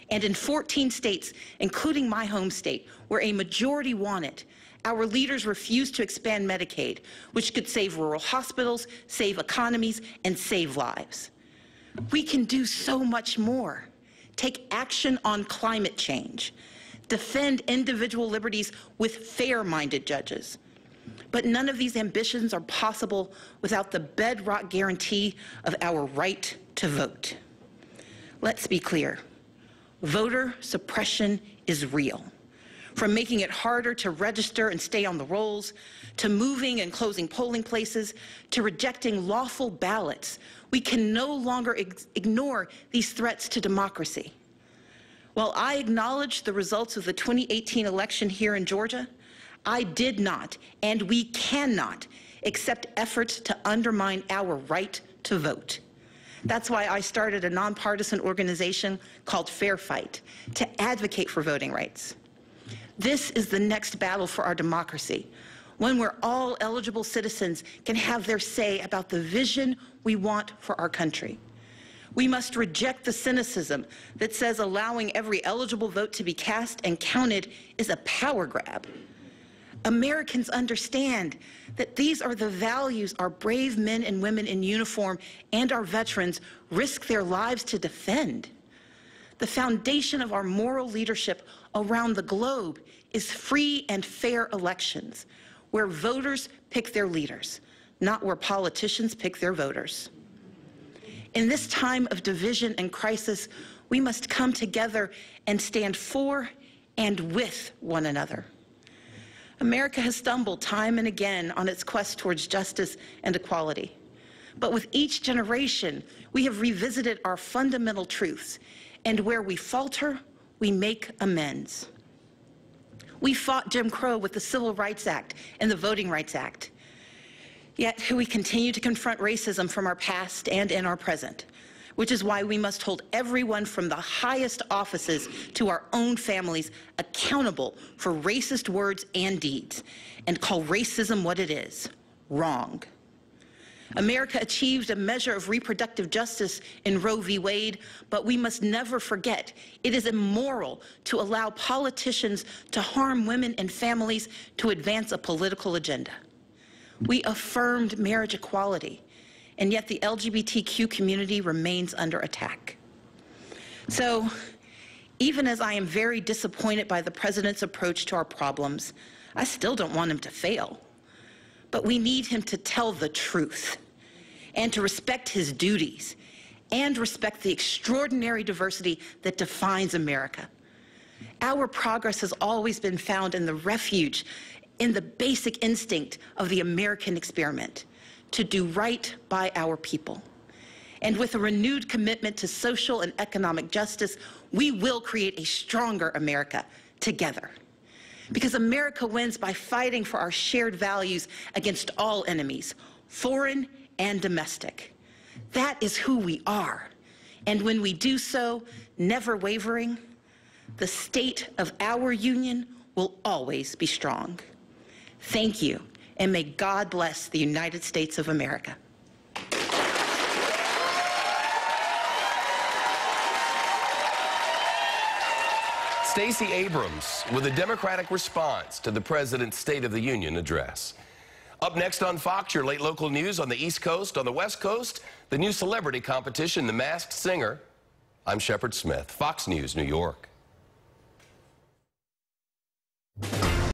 And in 14 states, including my home state, where a majority want it, our leaders refuse to expand Medicaid, which could save rural hospitals, save economies, and save lives. We can do so much more. Take action on climate change. Defend individual liberties with fair-minded judges. But none of these ambitions are possible without the bedrock guarantee of our right to vote. Let's be clear. Voter suppression is real. From making it harder to register and stay on the rolls, to moving and closing polling places, to rejecting lawful ballots, we can no longer ignore these threats to democracy. While I acknowledge the results of the 2018 election here in Georgia, I did not, and we cannot, accept efforts to undermine our right to vote. That's why I started a nonpartisan organization called Fair Fight to advocate for voting rights. This is the next battle for our democracy, one where all eligible citizens can have their say about the vision we want for our country. We must reject the cynicism that says allowing every eligible vote to be cast and counted is a power grab. Americans understand that these are the values our brave men and women in uniform and our veterans risk their lives to defend. The foundation of our moral leadership around the globe is free and fair elections, where voters pick their leaders, not where politicians pick their voters. In this time of division and crisis, we must come together and stand for and with one another. America has stumbled time and again on its quest towards justice and equality. But with each generation, we have revisited our fundamental truths, and where we falter, we make amends. We fought Jim Crow with the Civil Rights Act and the Voting Rights Act. Yet we continue to confront racism from our past and in our present, which is why we must hold everyone from the highest offices to our own families accountable for racist words and deeds, and call racism what it is: wrong. America achieved a measure of reproductive justice in Roe v. Wade, but we must never forget it is immoral to allow politicians to harm women and families to advance a political agenda. We affirmed marriage equality, and yet the LGBTQ community remains under attack. So, even as I am very disappointed by the president's approach to our problems, I still don't want him to fail. But we need him to tell the truth, and to respect his duties, and respect the extraordinary diversity that defines America. Our progress has always been found in the refuge, in the basic instinct of the American experiment, to do right by our people. And with a renewed commitment to social and economic justice, we will create a stronger America together. Because America wins by fighting for our shared values against all enemies, foreign and domestic. That is who we are. And when we do so, never wavering, the state of our union will always be strong. Thank you, and may God bless the United States of America. Stacey Abrams with a Democratic response to the President's State of the Union address. Up next on Fox, your late local news on the East Coast. On the West Coast, the new celebrity competition, The Masked Singer. I'm Shepard Smith, Fox News, New York.